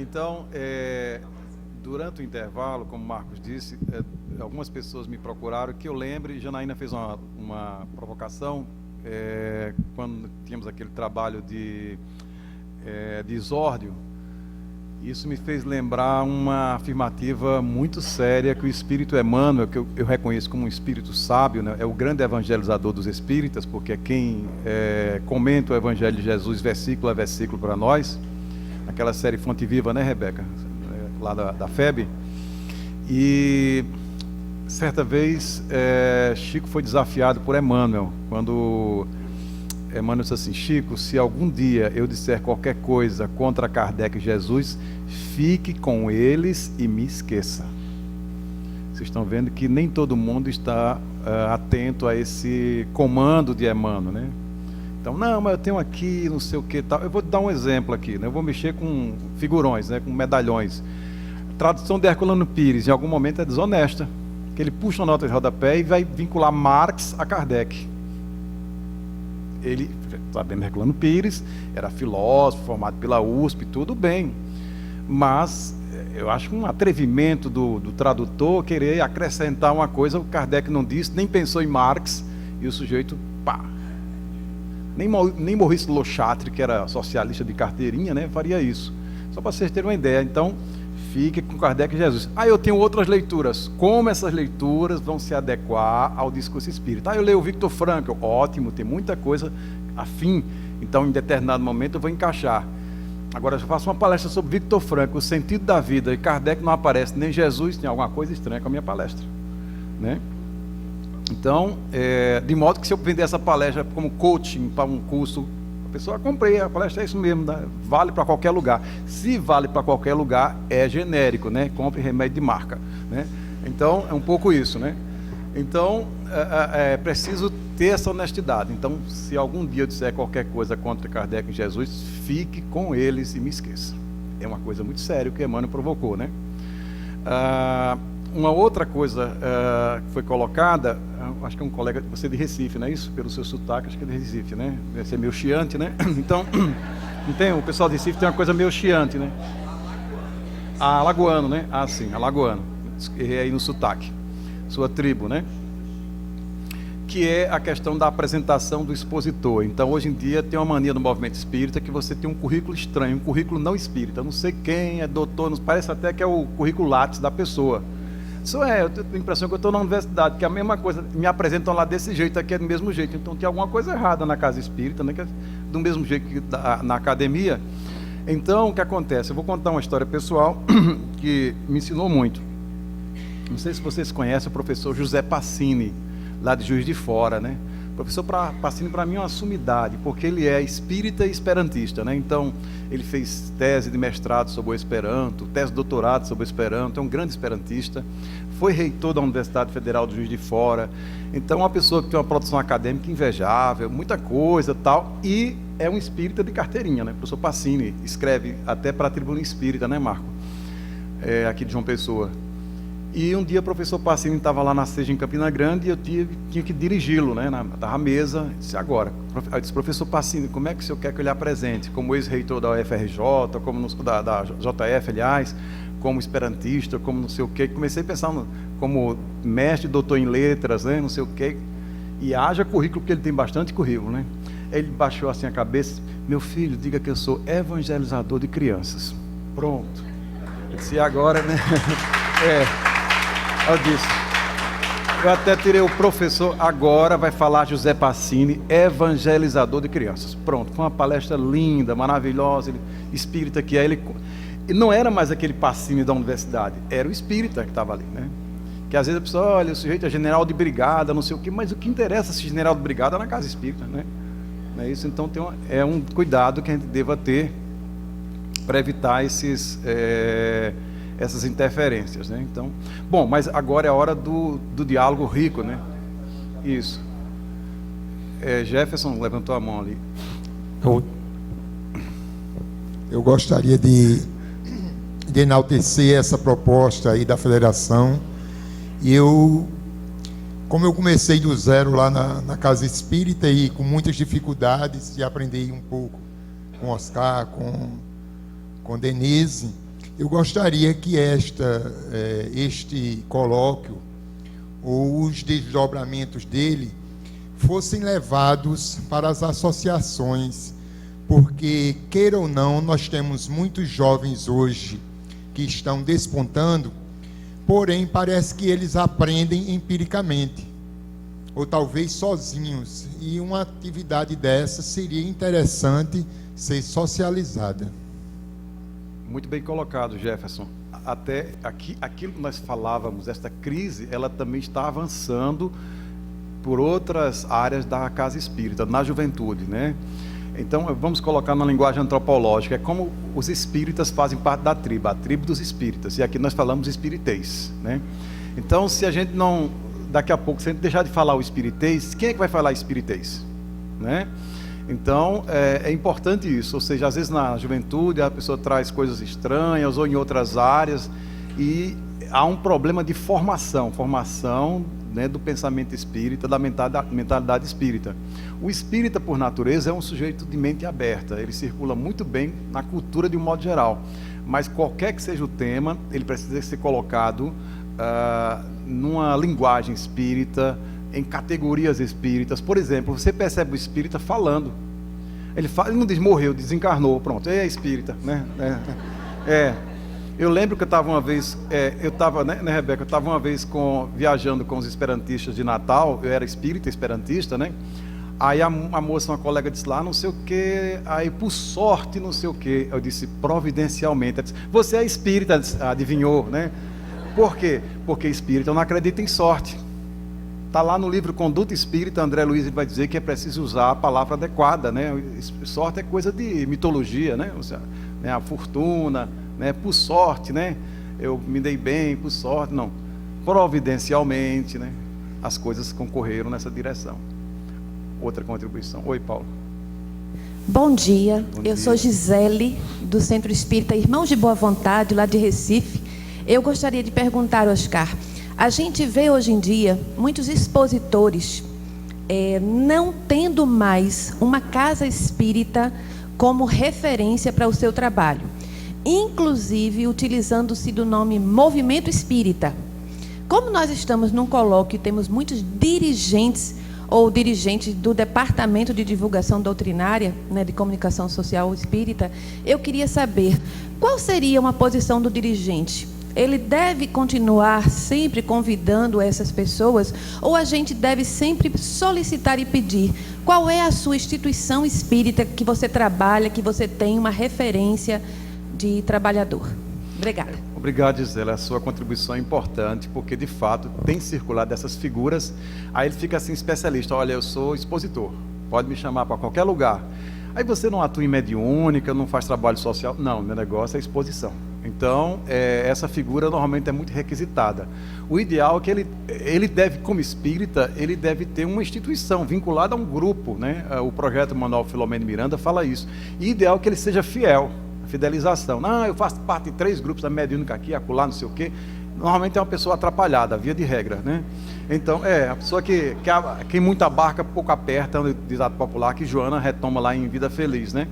Então, durante o intervalo, como o Marcos disse, algumas pessoas me procuraram que eu lembre, e Janaína fez uma provocação, quando tínhamos aquele trabalho de exórdio. Isso me fez lembrar uma afirmativa muito séria que o Espírito Emmanuel, que eu reconheço como um espírito sábio, né, é o grande evangelizador dos espíritas, porque é quem comenta o Evangelho de Jesus versículo a versículo para nós, aquela série Fonte Viva, né, Rebeca? Lá da FEB. E certa vez Chico foi desafiado por Emmanuel, quando Emmanuel disse assim: Chico, se algum dia eu disser qualquer coisa contra Kardec e Jesus, fique com eles e me esqueça. Vocês estão vendo que nem todo mundo está atento a esse comando de Emmanuel, né? Então, não, mas eu tenho aqui, não sei o que tal. Eu vou dar um exemplo aqui, né? Eu vou mexer com figurões, né? Com medalhões. A tradução de Herculano Pires, em algum momento, é desonesta, que ele puxa uma nota de rodapé e vai vincular Marx a Kardec. Ele, sabendo Herculano Pires, era filósofo, formado pela USP, tudo bem, mas eu acho um atrevimento do tradutor querer acrescentar uma coisa que o Kardec não disse, nem pensou em Marx, e o sujeito, pá, nem Maurice Lochatre, que era socialista de carteirinha, né, faria isso, só para vocês terem uma ideia. Então, fique com Kardec e Jesus. Eu tenho outras leituras. Como essas leituras vão se adequar ao discurso espírita? Eu leio o Victor Frankl. Ótimo, tem muita coisa afim. Então, em determinado momento, eu vou encaixar. Agora, eu faço uma palestra sobre Victor Frankl, o sentido da vida, e Kardec não aparece, nem Jesus, tem alguma coisa estranha com a minha palestra, né? Então, de modo que se eu vender essa palestra como coaching para um curso, a pessoa, comprei, a palestra é isso mesmo, né? Vale para qualquer lugar. Se vale para qualquer lugar, é genérico, né? Compre remédio de marca, né? Então, é um pouco isso, né? Então, é preciso ter essa honestidade. Então, se algum dia eu disser qualquer coisa contra Kardec e Jesus, fique com eles e me esqueça. É uma coisa muito séria que Emmanuel provocou, né? Uma outra coisa que foi colocada, acho que é um colega de você de Recife, não é isso? Pelo seu sotaque, acho que é de Recife, né? Deve ser meio chiante, né? Então, não tem, o pessoal de Recife tem uma coisa meio chiante, né? Alagoano, né? Sim, alagoano. Errei aí no sotaque. Sua tribo, né? Que é a questão da apresentação do expositor. Então, hoje em dia, tem uma mania no movimento espírita que você tem um currículo estranho, um currículo não espírita. Não sei quem é doutor, parece até que é o currículo Lattes da pessoa. Eu tenho a impressão que eu estou na universidade, que é a mesma coisa, me apresentam lá desse jeito, aqui é do mesmo jeito. Então tem alguma coisa errada na casa espírita, né? Que é do mesmo jeito que na academia. Então, o que acontece? Eu vou contar uma história pessoal que me ensinou muito. Não sei se vocês conhecem o professor José Passini, lá de Juiz de Fora, né? O professor Passini, para mim, é uma sumidade, porque ele é espírita e esperantista, né? Então, ele fez tese de mestrado sobre o Esperanto, tese de doutorado sobre o Esperanto, é um grande esperantista, foi reitor da Universidade Federal de Juiz de Fora. Então, é uma pessoa que tem uma produção acadêmica invejável, muita coisa e tal, e é um espírita de carteirinha, né? O professor Passini escreve até para a Tribuna Espírita, né, Marco? Aqui de João Pessoa. E um dia o professor Passini estava lá na SEJA em Campina Grande e eu tinha que dirigi-lo, né, na mesa. Eu disse: agora, eu disse: professor Passini, como é que o senhor quer que eu lhe apresente? Como ex-reitor da UFRJ, como da JF, aliás, como esperantista, como não sei o quê. Comecei a pensar como mestre, doutor em letras, né, não sei o quê. E haja currículo, porque ele tem bastante currículo, né? Ele baixou assim a cabeça: meu filho, diga que eu sou evangelizador de crianças. Pronto. Eu disse: e agora, né? Eu disse, eu até tirei o professor, agora vai falar José Passini, evangelizador de crianças. Pronto, foi uma palestra linda, maravilhosa, espírita que é. E não era mais aquele Passini da universidade, era o espírita que estava ali, né? Que às vezes a pessoa, olha, o sujeito é general de brigada, não sei o quê, mas o que interessa se general de brigada é na casa espírita, né? Não é isso? Então é um cuidado que a gente deva ter para evitar essas interferências, né? Então, bom, mas agora é a hora do diálogo rico, né? Isso. Jefferson levantou a mão ali. Eu gostaria de enaltecer essa proposta aí da federação. E como eu comecei do zero lá na casa espírita e com muitas dificuldades, e aprendi um pouco com Oscar, com Denise, Eu gostaria que este colóquio, ou os desdobramentos dele, fossem levados para as associações, porque, queira ou não, nós temos muitos jovens hoje que estão despontando, porém parece que eles aprendem empiricamente, ou talvez sozinhos, e uma atividade dessa seria interessante ser socializada. Muito bem colocado, Jefferson. Até aquilo que nós falávamos, esta crise, ela também está avançando por outras áreas da casa espírita, na juventude, né? Então, vamos colocar na linguagem antropológica, é como os espíritas fazem parte da tribo, a tribo dos espíritas, e aqui nós falamos espiritês, né? Então, se a gente não, daqui a pouco, se a gente deixar de falar o espiritês, quem é que vai falar espiritês, né? Então, é importante isso, ou seja, às vezes na juventude a pessoa traz coisas estranhas ou em outras áreas e há um problema de formação, né, do pensamento espírita, da mentalidade espírita. O espírita, por natureza, é um sujeito de mente aberta, ele circula muito bem na cultura de um modo geral, mas qualquer que seja o tema, ele precisa ser colocado numa linguagem espírita, em categorias espíritas. Por exemplo, você percebe o espírita falando. Ele não diz morreu, desencarnou, pronto, é espírita, né? Eu lembro que eu estava uma vez, né, Rebeca? Eu estava uma vez viajando com os esperantistas de Natal, eu era espírita, esperantista, né? Aí a moça, uma colega, disse lá, não sei o que, aí por sorte, não sei o que. Eu disse, providencialmente. Ela disse, você é espírita, adivinhou, né? Por quê? Porque espírita não acredita em sorte. Está lá no livro Conduta Espírita, André Luiz vai dizer que é preciso usar a palavra adequada, né? Sorte é coisa de mitologia, né? Ou seja, né? A fortuna, né? Por sorte, né? Eu me dei bem, por sorte, não. Providencialmente, né? As coisas concorreram nessa direção. Outra contribuição. Oi, Paulo. Bom dia. Eu sou Gisele, do Centro Espírita Irmãos de Boa Vontade, lá de Recife. Eu gostaria de perguntar, Oscar, a gente vê hoje em dia muitos expositores não tendo mais uma casa espírita como referência para o seu trabalho, inclusive utilizando-se do nome Movimento Espírita. Como nós estamos num colóquio e temos muitos dirigentes ou dirigentes do Departamento de Divulgação Doutrinária, né, de Comunicação Social Espírita, eu queria saber qual seria uma posição do dirigente. Ele deve continuar sempre convidando essas pessoas ou a gente deve sempre solicitar e pedir? Qual é a sua instituição espírita que você trabalha, que você tem uma referência de trabalhador? Obrigada. Obrigado, Gisela. A sua contribuição é importante, porque de fato tem circulado essas figuras. Aí ele fica assim, especialista. Olha, eu sou expositor, pode me chamar para qualquer lugar. Aí você não atua em mediúnica, não faz trabalho social. Não, meu negócio é exposição. Então, essa figura normalmente é muito requisitada. O ideal é que ele deve, como espírita, ele deve ter uma instituição vinculada a um grupo, né? O projeto Manuel Filomeno Miranda fala isso. E ideal é que ele seja fiel, fidelização. Não, eu faço parte de 3 grupos, a mediúnica aqui, acolá, não sei o quê. Normalmente é uma pessoa atrapalhada, via de regra, né? Então, a pessoa que muito abarca, pouco aperta, no ditado popular, que Joana retoma lá em Vida Feliz, né?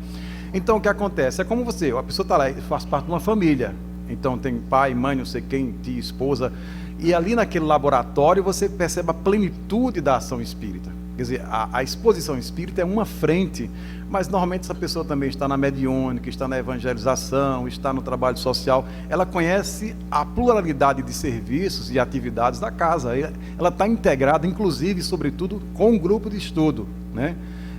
Então, o que acontece? É como você, a pessoa está lá, faz parte de uma família. Então, tem pai, mãe, não sei quem, tia, esposa. E ali naquele laboratório, você percebe a plenitude da ação espírita. Quer dizer, a exposição espírita é uma frente, mas normalmente essa pessoa também está na mediúnica, está na evangelização, está no trabalho social. Ela conhece a pluralidade de serviços e atividades da casa. Ela está integrada, inclusive, sobretudo, com um grupo de estudo, né?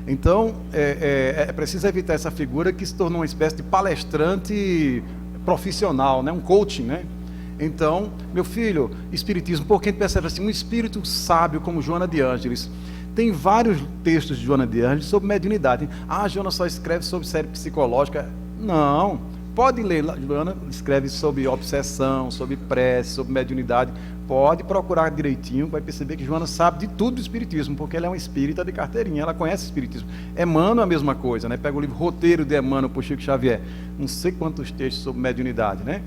Então, é preciso evitar essa figura que se tornou uma espécie de palestrante profissional, né? Um coaching, né? Então, meu filho, espiritismo, porque a gente percebe assim, um espírito sábio como Joana de Ângeles. Tem vários textos de Joana de Ângeles sobre mediunidade. Joana só escreve sobre série psicológica. Não, pode ler, Joana escreve sobre obsessão, sobre prece, sobre mediunidade. Pode procurar direitinho, vai perceber que Joana sabe de tudo do espiritismo, porque ela é uma espírita de carteirinha, ela conhece o espiritismo. Emmanuel é a mesma coisa, né? Pega o livro Roteiro de Emmanuel por Chico Xavier, não sei quantos textos sobre mediunidade, né?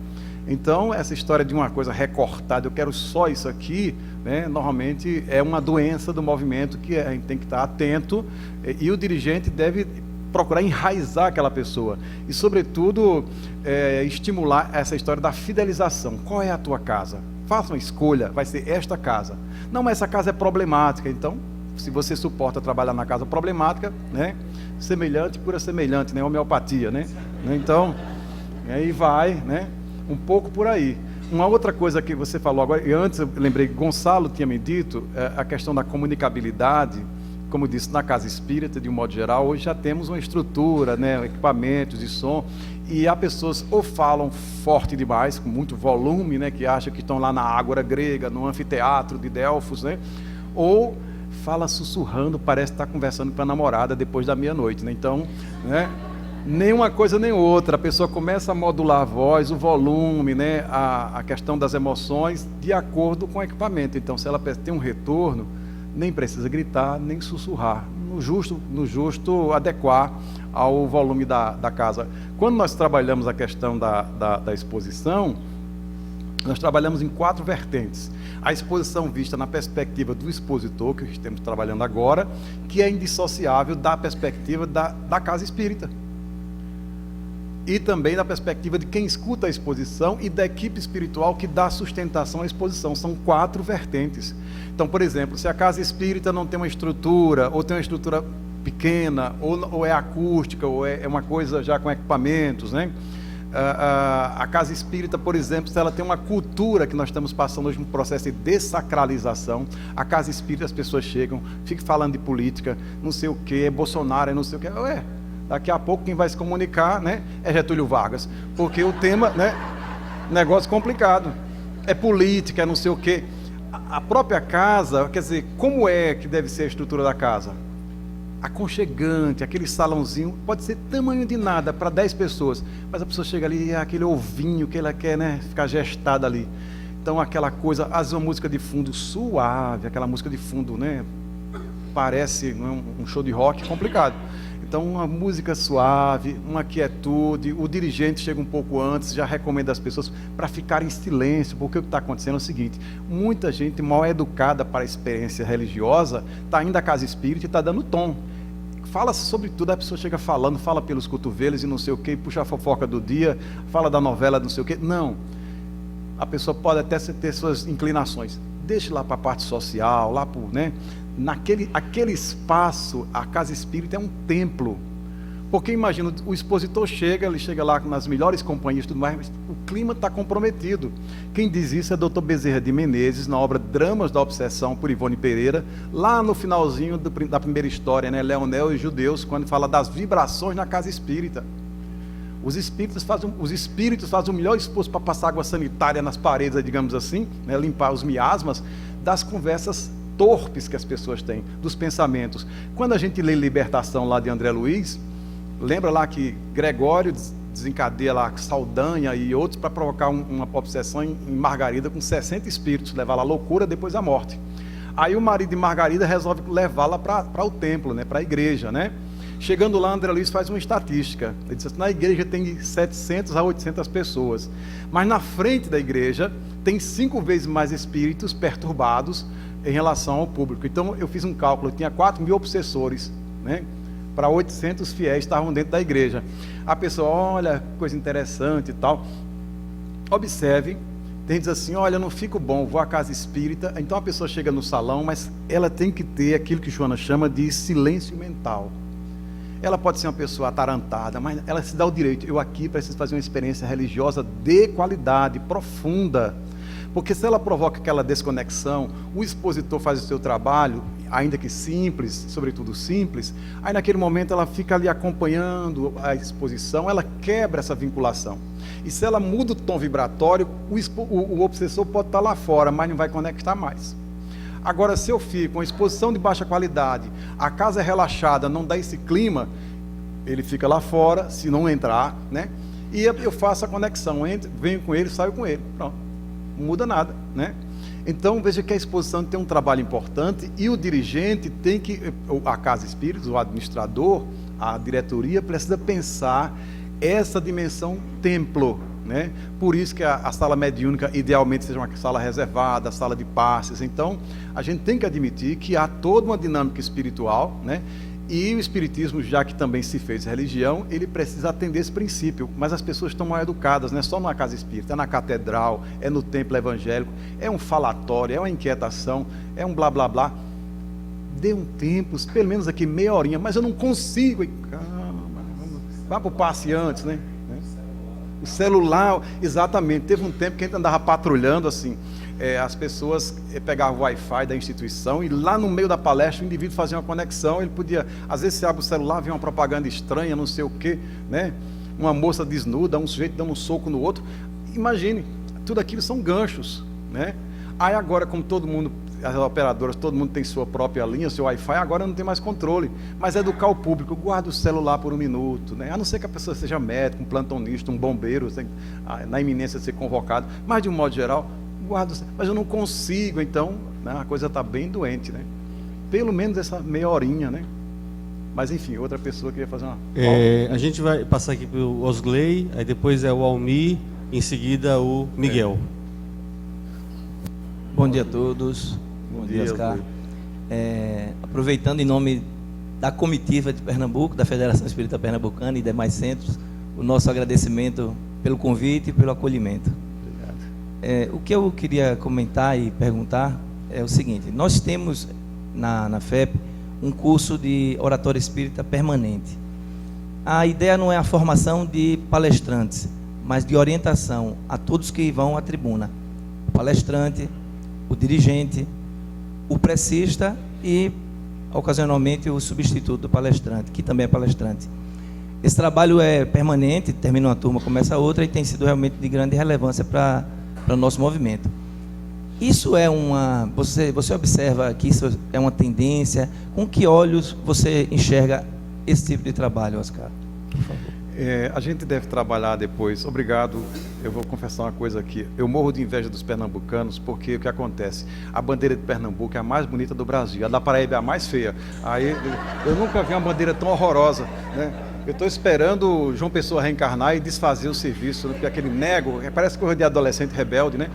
Então, essa história de uma coisa recortada, eu quero só isso aqui, né? Normalmente é uma doença do movimento que a gente tem que estar atento, e o dirigente deve procurar enraizar aquela pessoa e, sobretudo, estimular essa história da fidelização. Qual é a tua casa? Faça uma escolha, vai ser esta casa. Não, mas essa casa é problemática, então, se você suporta trabalhar na casa problemática, né? Semelhante cura semelhante, né? Homeopatia, né? Então, aí vai, né? Um pouco por aí. Uma outra coisa que você falou agora, e antes eu lembrei, Gonçalo tinha me dito, a questão da comunicabilidade. Como eu disse, na casa espírita, de um modo geral, hoje já temos uma estrutura, né? Equipamentos de som, e há pessoas ou falam forte demais, com muito volume, né? Que acham que estão lá na Ágora Grega, no anfiteatro de Delfos, né? Ou fala sussurrando, parece estar conversando com a namorada depois da meia-noite, né? Então, né? Nem uma coisa nem outra, a pessoa começa a modular a voz, o volume, né? A questão das emoções, de acordo com o equipamento. Então, se ela tem um retorno, nem precisa gritar, nem sussurrar, no justo adequar ao volume da casa. Quando nós trabalhamos a questão da exposição, nós trabalhamos em 4 vertentes. A exposição vista na perspectiva do expositor, que estamos trabalhando agora, que é indissociável da perspectiva da casa espírita. E também da perspectiva de quem escuta a exposição e da equipe espiritual que dá sustentação à exposição. São 4 vertentes. Então, por exemplo, se a casa espírita não tem uma estrutura, ou tem uma estrutura pequena, ou é acústica, ou é uma coisa já com equipamentos, né? A casa espírita, por exemplo, se ela tem uma cultura, que nós estamos passando hoje um processo de dessacralização, a casa espírita, as pessoas chegam, ficam falando de política, não sei o que, Bolsonaro, não sei o que, daqui a pouco quem vai se comunicar, né, é Getúlio Vargas, porque o tema, né, negócio complicado, é política, é não sei o que. A própria casa, quer dizer, como é que deve ser a estrutura da casa? Aconchegante, aquele salãozinho, pode ser tamanho de nada, para 10 pessoas, mas a pessoa chega ali, é aquele ovinho que ela quer, né, ficar gestada ali. Então aquela coisa, às vezes uma música de fundo suave, aquela música de fundo, né, parece um show de rock complicado. Então, uma música suave, uma quietude, o dirigente chega um pouco antes, já recomenda às pessoas para ficar em silêncio, porque o que está acontecendo é o seguinte, muita gente mal educada para a experiência religiosa está indo à casa espírita e está dando tom. Fala sobre tudo, a pessoa chega falando, fala pelos cotovelos e não sei o que, puxa a fofoca do dia, fala da novela, não sei o que. Não, a pessoa pode até ter suas inclinações, deixe lá para a parte social, lá para, né? Aquele espaço, a casa espírita é um templo, porque imagina, o expositor chega, ele chega lá nas melhores companhias e tudo mais, mas o clima está comprometido. Quem diz isso é Dr. Bezerra de Menezes, na obra Dramas da Obsessão, por Ivone Pereira, lá no finalzinho da primeira história, né, Leonel e os Judeus, quando fala das vibrações na casa espírita. Os espíritos fazem o melhor esforço para passar água sanitária nas paredes, digamos assim, né, limpar os miasmas das conversas torpes que as pessoas têm, dos pensamentos. Quando a gente lê Libertação lá de André Luiz, lembra lá que Gregório desencadeia lá Saldanha e outros para provocar uma obsessão em Margarida com 60 espíritos, levar lá a loucura, depois a morte. Aí o marido de Margarida resolve levá-la para o templo, né, para a igreja, né? Chegando lá, André Luiz faz uma estatística. Ele diz assim, na igreja tem de 700 a 800 pessoas, mas na frente da igreja tem 5 vezes mais espíritos perturbados em relação ao público. Então eu fiz um cálculo, eu tinha 4.000 obsessores, né, para 800 fiéis estavam dentro da igreja. A pessoa, olha, coisa interessante e tal. Observe, tem diz assim, olha, eu não fico bom, vou à casa espírita. Então a pessoa chega no salão, mas ela tem que ter aquilo que Joana chama de silêncio mental. Ela pode ser uma pessoa atarantada, mas ela se dá o direito, eu aqui preciso fazer uma experiência religiosa de qualidade, profunda. Porque se ela provoca aquela desconexão, o expositor faz o seu trabalho, ainda que simples, sobretudo simples, aí naquele momento ela fica ali acompanhando a exposição, ela quebra essa vinculação. E se ela muda o tom vibratório, o obsessor pode estar lá fora, mas não vai conectar mais. Agora, se eu fico com uma exposição de baixa qualidade, a casa é relaxada, não dá esse clima, ele fica lá fora, se não entrar, né? E eu faço a conexão, venho com ele, saio com ele, pronto. Não muda nada, né? Então veja que a exposição tem um trabalho importante e o dirigente tem que, a casa espírita, o administrador, a diretoria precisa pensar essa dimensão templo, né? Por isso que a sala mediúnica idealmente seja uma sala reservada, a sala de passes. Então a gente tem que admitir que há toda uma dinâmica espiritual, né? E o Espiritismo, já que também se fez religião, ele precisa atender esse princípio. Mas as pessoas estão mal educadas, não é só na casa espírita, é na catedral, é no templo evangélico, é um falatório, é uma inquietação, é um blá blá blá. Dê um tempo, pelo menos aqui meia horinha, mas eu não consigo. Calma, vá para o passe antes, né? O celular, exatamente. Teve um tempo que a gente andava patrulhando assim. As pessoas pegavam o Wi-Fi da instituição e lá no meio da palestra o indivíduo fazia uma conexão, ele podia, às vezes você abre o celular, vê uma propaganda estranha, não sei o quê, né? Uma moça desnuda, um sujeito dando um soco no outro. Imagine, tudo aquilo são ganchos, né? Aí agora, como todo mundo, as operadoras, todo mundo tem sua própria linha, seu Wi-Fi, agora não tem mais controle. Mas educar o público, guarda o celular por um minuto, né? A não ser que a pessoa seja médico, um plantonista, um bombeiro, na iminência de ser convocado, mas de um modo geral, guarda, mas eu não consigo, então, né, a coisa está bem doente, né? Pelo menos essa meia horinha, né? Mas enfim, outra pessoa queria fazer uma... A gente vai passar aqui para o Osgley, aí depois é o Almir, em seguida o Miguel. Bom dia a todos. Bom dia, Oscar. Aproveitando em nome da comitiva de Pernambuco, da Federação Espírita Pernambucana e demais centros, o nosso agradecimento pelo convite e pelo acolhimento. O que eu queria comentar e perguntar é o seguinte: nós temos na FEP um curso de oratória espírita permanente. A ideia não é a formação de palestrantes, mas de orientação a todos que vão à tribuna: o palestrante, o dirigente, o precista e, ocasionalmente, o substituto do palestrante, que também é palestrante. Esse trabalho é permanente, termina uma turma, começa outra, e tem sido realmente de grande relevância para o nosso movimento. Isso é uma... Você observa que isso é uma tendência? Com que olhos você enxerga esse tipo de trabalho, Oscar? Por favor. A gente deve trabalhar depois. Obrigado. Eu vou confessar uma coisa aqui. Eu morro de inveja dos pernambucanos, porque o que acontece? A bandeira de Pernambuco é a mais bonita do Brasil, a da Paraíba é a mais feia. Aí eu nunca vi uma bandeira tão horrorosa, né? Eu estou esperando João Pessoa reencarnar e desfazer o serviço, porque aquele nego, parece coisa de adolescente rebelde, né?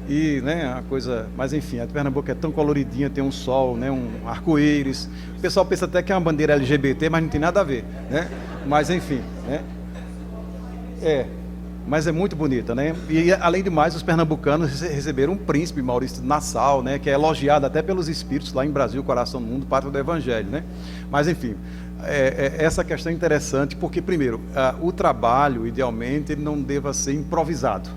E, né, a coisa... Mas, enfim, a de Pernambuco é tão coloridinha, tem um sol, né, um arco-íris. O pessoal pensa até que é uma bandeira LGBT, mas não tem nada a ver, né? Mas, enfim, né? Mas é muito bonita, né? E, além de mais, os pernambucanos receberam um príncipe, Maurício de Nassau, né, que é elogiado até pelos espíritos lá em Brasil, Coração do Mundo, Pátria do Evangelho, né? Mas, enfim... essa questão é interessante porque, primeiro, o trabalho, idealmente, ele não deva ser improvisado.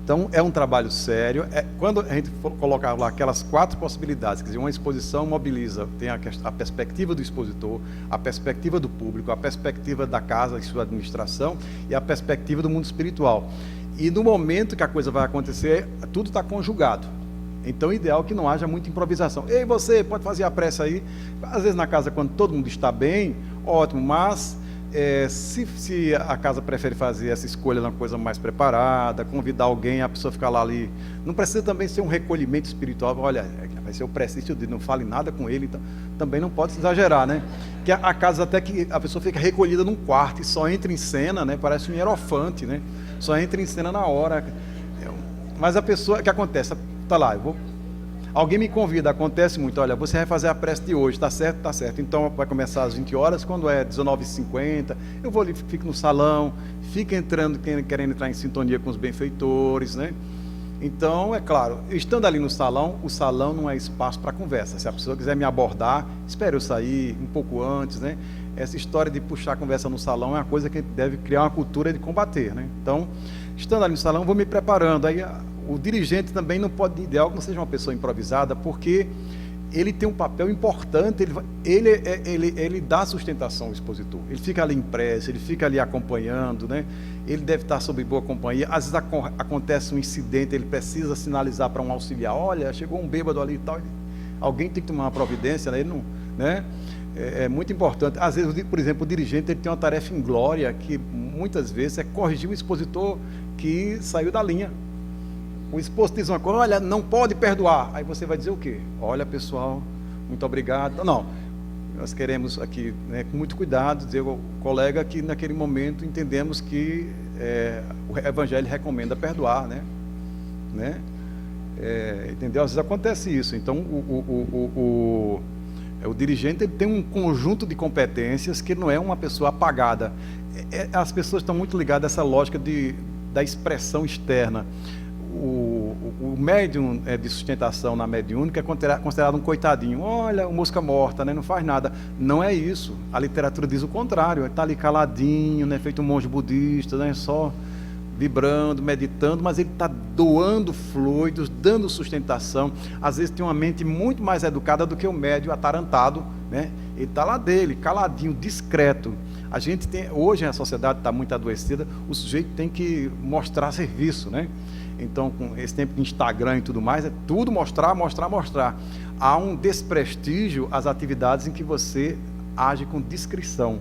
Então, é um trabalho sério. Quando a gente colocar lá aquelas 4 possibilidades, quer dizer, uma exposição mobiliza, tem a perspectiva do expositor, a perspectiva do público, a perspectiva da casa e sua administração e a perspectiva do mundo espiritual. E no momento que a coisa vai acontecer, tudo está conjugado. Então, o ideal é que não haja muita improvisação. Ei, você pode fazer a prece aí. Às vezes na casa, quando todo mundo está bem, ótimo, mas se a casa prefere fazer essa escolha numa coisa mais preparada, convidar alguém, a pessoa ficar lá ali, não precisa também ser um recolhimento espiritual. Olha, vai ser o precista, não fale nada com ele, então, também não pode exagerar, né? Que a casa até que a pessoa fica recolhida num quarto e só entra em cena, né? Parece um hierofante, né? Só entra em cena na hora. Mas a pessoa, o que acontece? Tá lá, alguém me convida, acontece muito, olha, você vai fazer a prece de hoje, tá certo? Tá certo. Então vai começar às 20 horas, quando é 19h50, eu vou ali, fico no salão, fica entrando, querendo entrar em sintonia com os benfeitores, né? Então, é claro, estando ali no salão, o salão não é espaço para conversa. Se a pessoa quiser me abordar, espere eu sair um pouco antes, né? Essa história de puxar a conversa no salão é uma coisa que a gente deve criar uma cultura de combater, né? Então, estando ali no salão, vou me preparando. Aí o dirigente também não pode, ideal que não seja uma pessoa improvisada, porque ele tem um papel importante, ele dá sustentação ao expositor, ele fica ali impresso, ele fica ali acompanhando, né? Ele deve estar sob boa companhia. Às vezes acontece um incidente, ele precisa sinalizar para um auxiliar, olha, chegou um bêbado ali e tal, alguém tem que tomar uma providência, né? Ele não, né? É muito importante. Às vezes, por exemplo, o dirigente ele tem uma tarefa inglória, que muitas vezes é corrigir um expositor que saiu da linha. O exposto diz uma coisa, olha, não pode perdoar. Aí você vai dizer o quê? Olha, pessoal, muito obrigado. Não, nós queremos aqui, né, com muito cuidado, dizer ao colega que naquele momento entendemos que o Evangelho recomenda perdoar, né? Entendeu? Às vezes acontece isso. Então, O dirigente ele tem um conjunto de competências que não é uma pessoa apagada. As pessoas estão muito ligadas a essa lógica da expressão externa. O médium de sustentação na mediúnica é considerado um coitadinho. Olha, mosca morta, né? Não faz nada. Não é isso. A literatura diz o contrário. Está ali caladinho, né? Feito um monge budista, né? Só vibrando, meditando, mas ele está doando fluidos, dando sustentação. Às vezes tem uma mente muito mais educada do que o médium atarantado, né? Ele está lá dele, caladinho, discreto. A gente tem, hoje a sociedade está muito adoecida, o sujeito tem que mostrar serviço, né? Então, com esse tempo de Instagram e tudo mais, é tudo mostrar. Há um desprestígio às atividades em que você age com discrição.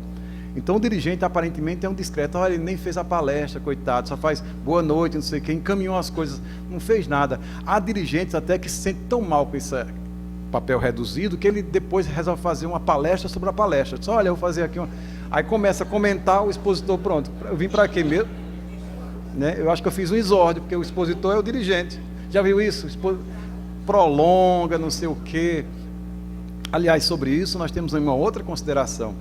Então, o dirigente, aparentemente, é um discreto. Olha, ele nem fez a palestra, coitado, só faz boa noite, não sei o quê, encaminhou as coisas, não fez nada. Há dirigentes até que se sentem tão mal com esse papel reduzido, que ele depois resolve fazer uma palestra sobre a palestra. Diz, olha, eu vou fazer aqui uma... Aí começa a comentar, o expositor, pronto, eu vim para quê mesmo? Né? Eu acho que eu fiz um exórdio, porque o expositor é o dirigente. Já viu isso? Prolonga, não sei o quê. Aliás, sobre isso, nós temos uma outra consideração.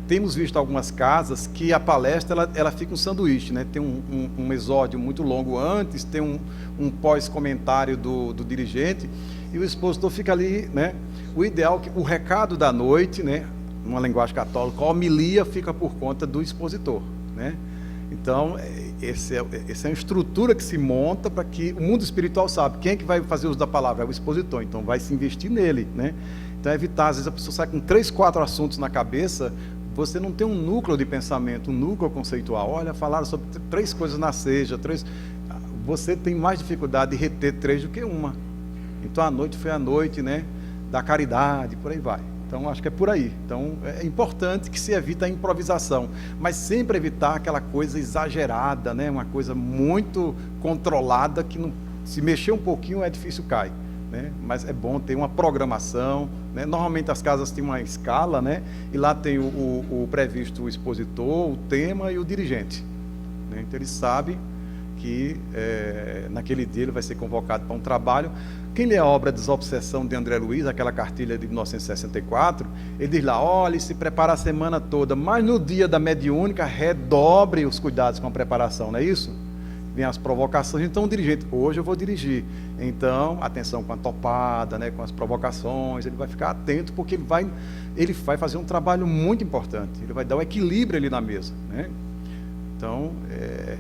Temos visto algumas casas que a palestra ela fica um sanduíche, né? Tem um exórdio muito longo antes, tem um pós-comentário do dirigente, e o expositor fica ali, né? O ideal, o recado da noite, né? Numa linguagem católica, a homilia fica por conta do expositor, né? Então, essa é uma estrutura que se monta para que o mundo espiritual sabe quem é que vai fazer uso da palavra, é o expositor, então vai se investir nele, né? Então, evitar, às vezes a pessoa sai com 3, 4 assuntos na cabeça, você não tem um núcleo de pensamento, um núcleo conceitual. Olha, falaram sobre 3 coisas na seja, 3... Você tem mais dificuldade de reter 3 do que uma. Então, a noite foi a noite, né, da caridade, por aí vai. Então, acho que é por aí. Então, é importante que se evite a improvisação, mas sempre evitar aquela coisa exagerada, né, uma coisa muito controlada, que não, se mexer um pouquinho é difícil cair. Né? Mas é bom ter uma programação, né? Normalmente as casas têm uma escala, né? E lá tem o previsto o expositor, o tema e o dirigente, né? Então ele sabe que naquele dia ele vai ser convocado para um trabalho. Quem lê a obra Desobsessão de André Luiz, aquela cartilha de 1964, ele diz lá, olha, se prepara a semana toda, mas no dia da mediúnica redobre os cuidados com a preparação, não é isso? Vem as provocações, então o dirigente, hoje eu vou dirigir, então atenção com a topada, né, com as provocações, ele vai ficar atento, porque ele vai fazer um trabalho muito importante, ele vai dar um equilíbrio ali na mesa, né? Então,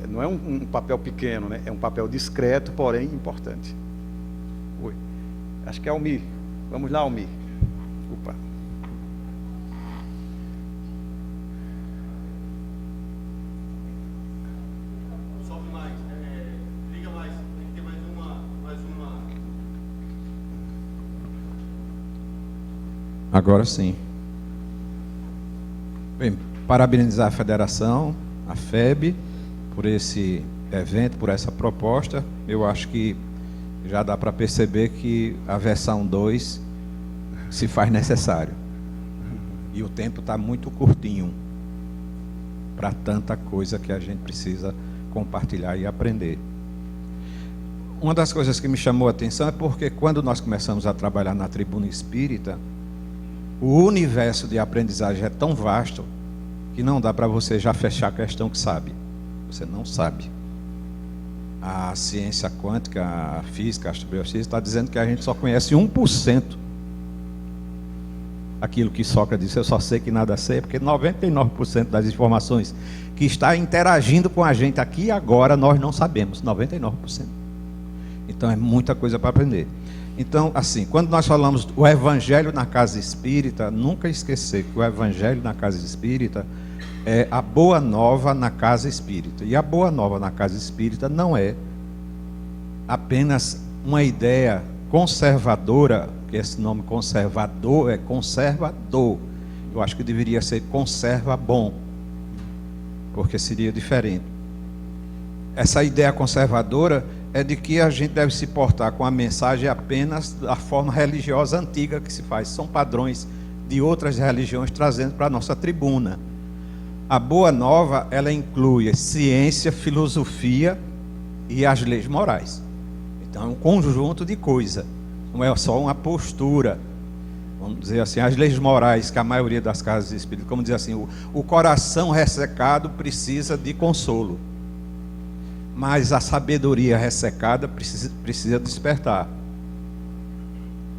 não é um papel pequeno, né? É um papel discreto, porém importante. Oi. Acho que é Almir, vamos lá, Almir. Opa. Agora sim. Bem, parabenizar a federação, a FEB, por esse evento, por essa proposta. Eu acho que já dá para perceber que a versão 2 se faz necessário. E o tempo está muito curtinho para tanta coisa que a gente precisa compartilhar e aprender. Uma das coisas que me chamou a atenção é porque quando nós começamos a trabalhar na Tribuna Espírita, o universo de aprendizagem é tão vasto que não dá para você já fechar a questão que sabe. Você não sabe. A ciência quântica, a física, a astrobiologia está dizendo que a gente só conhece 1%. Aquilo que Sócrates disse, eu só sei que nada sei, porque 99% das informações que está interagindo com a gente aqui e agora nós não sabemos, 99%. Então é muita coisa para aprender. Então, assim, quando nós falamos o Evangelho na Casa Espírita, nunca esquecer que o Evangelho na Casa Espírita é a Boa Nova na Casa Espírita. E a Boa Nova na Casa Espírita não é apenas uma ideia conservadora, que esse nome conservador é conservador. Eu acho que deveria ser conserva bom, porque seria diferente. Essa ideia conservadora é de que a gente deve se portar com a mensagem apenas da forma religiosa antiga que se faz. São padrões de outras religiões trazendo para a nossa tribuna. A Boa Nova, ela inclui ciência, filosofia e as leis morais. Então é um conjunto de coisas, não é só uma postura. vamos dizer assim, as leis morais que a maioria das casas espíritas, como dizer assim, o coração ressecado precisa de consolo, mas a sabedoria ressecada precisa despertar.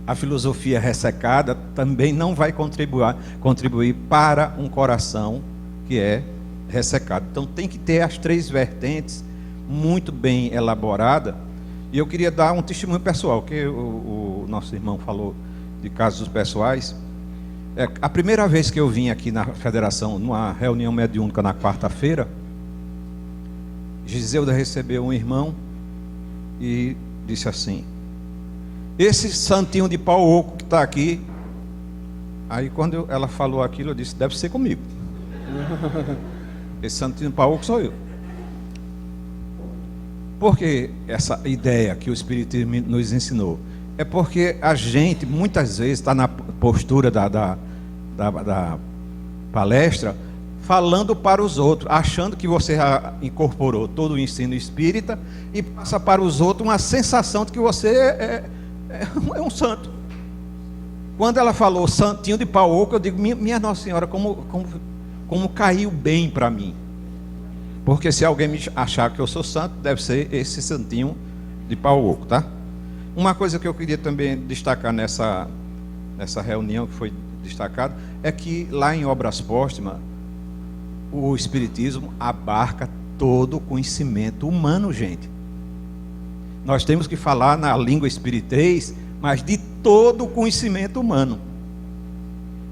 A filosofia ressecada também não vai contribuir para um coração que é ressecado. Então tem que ter as 3 vertentes muito bem elaboradas. E eu queria dar um testemunho pessoal, que o nosso irmão falou de casos pessoais. A primeira vez que eu vim aqui na Federação, numa reunião mediúnica na quarta-feira, Giselda recebeu um irmão e disse assim: esse santinho de pau oco que está aqui. Aí quando ela falou aquilo, eu disse: deve ser comigo. Esse santinho de pau oco sou eu. Por que essa ideia que o Espiritismo nos ensinou? É porque a gente muitas vezes está na postura da palestra, falando para os outros, achando que você já incorporou todo o ensino espírita e passa para os outros uma sensação de que você é um santo. Quando ela falou santinho de pau oco, eu digo: minha Nossa Senhora, como caiu bem para mim. Porque se alguém me achar que eu sou santo, deve ser esse santinho de pau oco, tá? Uma coisa que eu queria também destacar nessa reunião que foi destacado é que lá em Obras Póstumas o Espiritismo abarca todo o conhecimento humano, gente. Nós temos que falar na língua espiritês, mas de todo o conhecimento humano.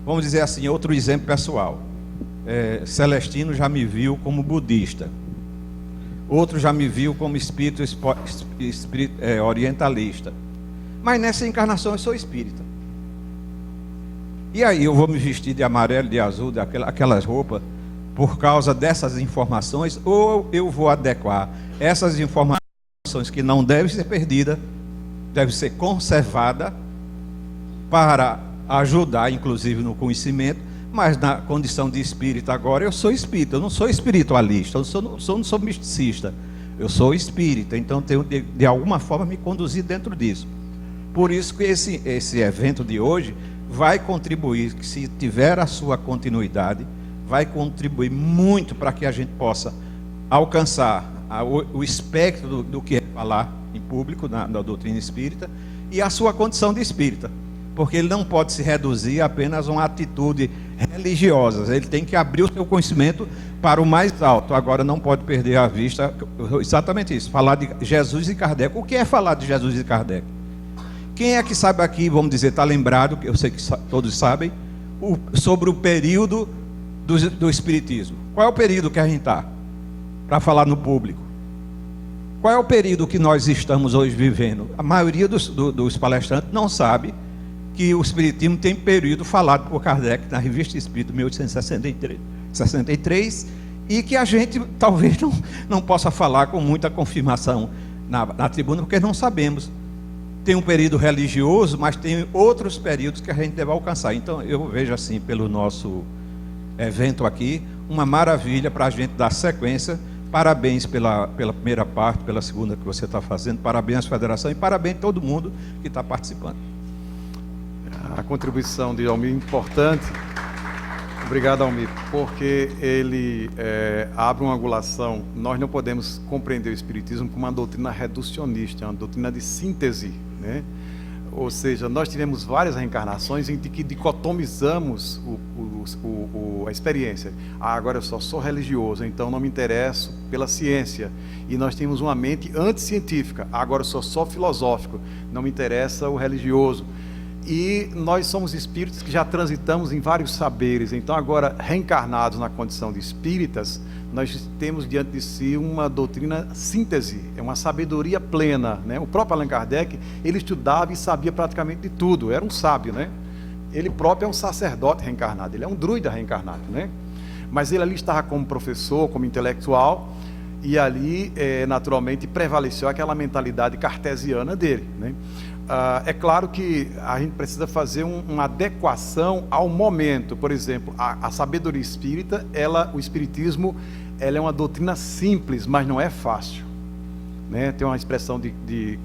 Vamos dizer assim, outro exemplo pessoal. Celestino já me viu como budista. Outro já me viu como espírito orientalista. Mas nessa encarnação eu sou espírita. E aí eu vou me vestir de amarelo, de azul, aquelas roupas, por causa dessas informações, ou eu vou adequar essas informações que não devem ser perdidas, devem ser conservadas para ajudar, inclusive, no conhecimento. Mas na condição de espírita agora, eu sou espírita, eu não sou espiritualista, eu não sou misticista, eu sou espírita, então tenho de alguma forma me conduzir dentro disso. Por isso que esse evento de hoje vai contribuir, que se tiver a sua continuidade, vai contribuir muito para que a gente possa alcançar o espectro do que é falar em público na doutrina espírita e a sua condição de espírita. Porque ele não pode se reduzir a apenas uma atitude religiosa, ele tem que abrir o seu conhecimento para o mais alto. Agora não pode perder a vista exatamente isso, falar de Jesus e Kardec. O que é falar de Jesus e Kardec? Quem é que sabe aqui, vamos dizer, está lembrado, eu sei que todos sabem, sobre o período do Espiritismo? Qual é o período que a gente está? Para falar no público. Qual é o período que nós estamos hoje vivendo? A maioria dos palestrantes não sabe que o Espiritismo tem período falado por Kardec na Revista Espírita, 1863, e que a gente talvez não possa falar com muita confirmação na tribuna, porque não sabemos. Tem um período religioso, mas tem outros períodos que a gente deve alcançar. Então eu vejo assim, pelo nosso evento aqui, uma maravilha para a gente dar sequência. Parabéns pela primeira parte, pela segunda que você está fazendo, parabéns à Federação e parabéns a todo mundo que está participando. A contribuição de Almir é importante. Obrigado, Almir, porque ele abre uma angulação. Nós não podemos compreender o Espiritismo como uma doutrina reducionista, uma doutrina de síntese, né? Ou seja, nós tivemos várias reencarnações em que dicotomizamos a experiência. Agora eu só sou religioso, então não me interesso pela ciência. E nós temos uma mente anticientífica. Agora eu sou só filosófico, não me interessa o religioso. E nós somos espíritos que já transitamos em vários saberes. Então agora, reencarnados na condição de espíritas, nós temos diante de si uma doutrina síntese, é uma sabedoria plena, né? O próprio Allan Kardec, ele estudava e sabia praticamente de tudo, era um sábio, né? Ele próprio é um sacerdote reencarnado, ele é um druida reencarnado, né? Mas ele ali estava como professor, como intelectual, e ali naturalmente prevaleceu aquela mentalidade cartesiana dele, né? É claro que a gente precisa fazer uma adequação ao momento. Por exemplo, a sabedoria espírita, o espiritismo, ela é uma doutrina simples, mas não é fácil, né? Tem uma expressão de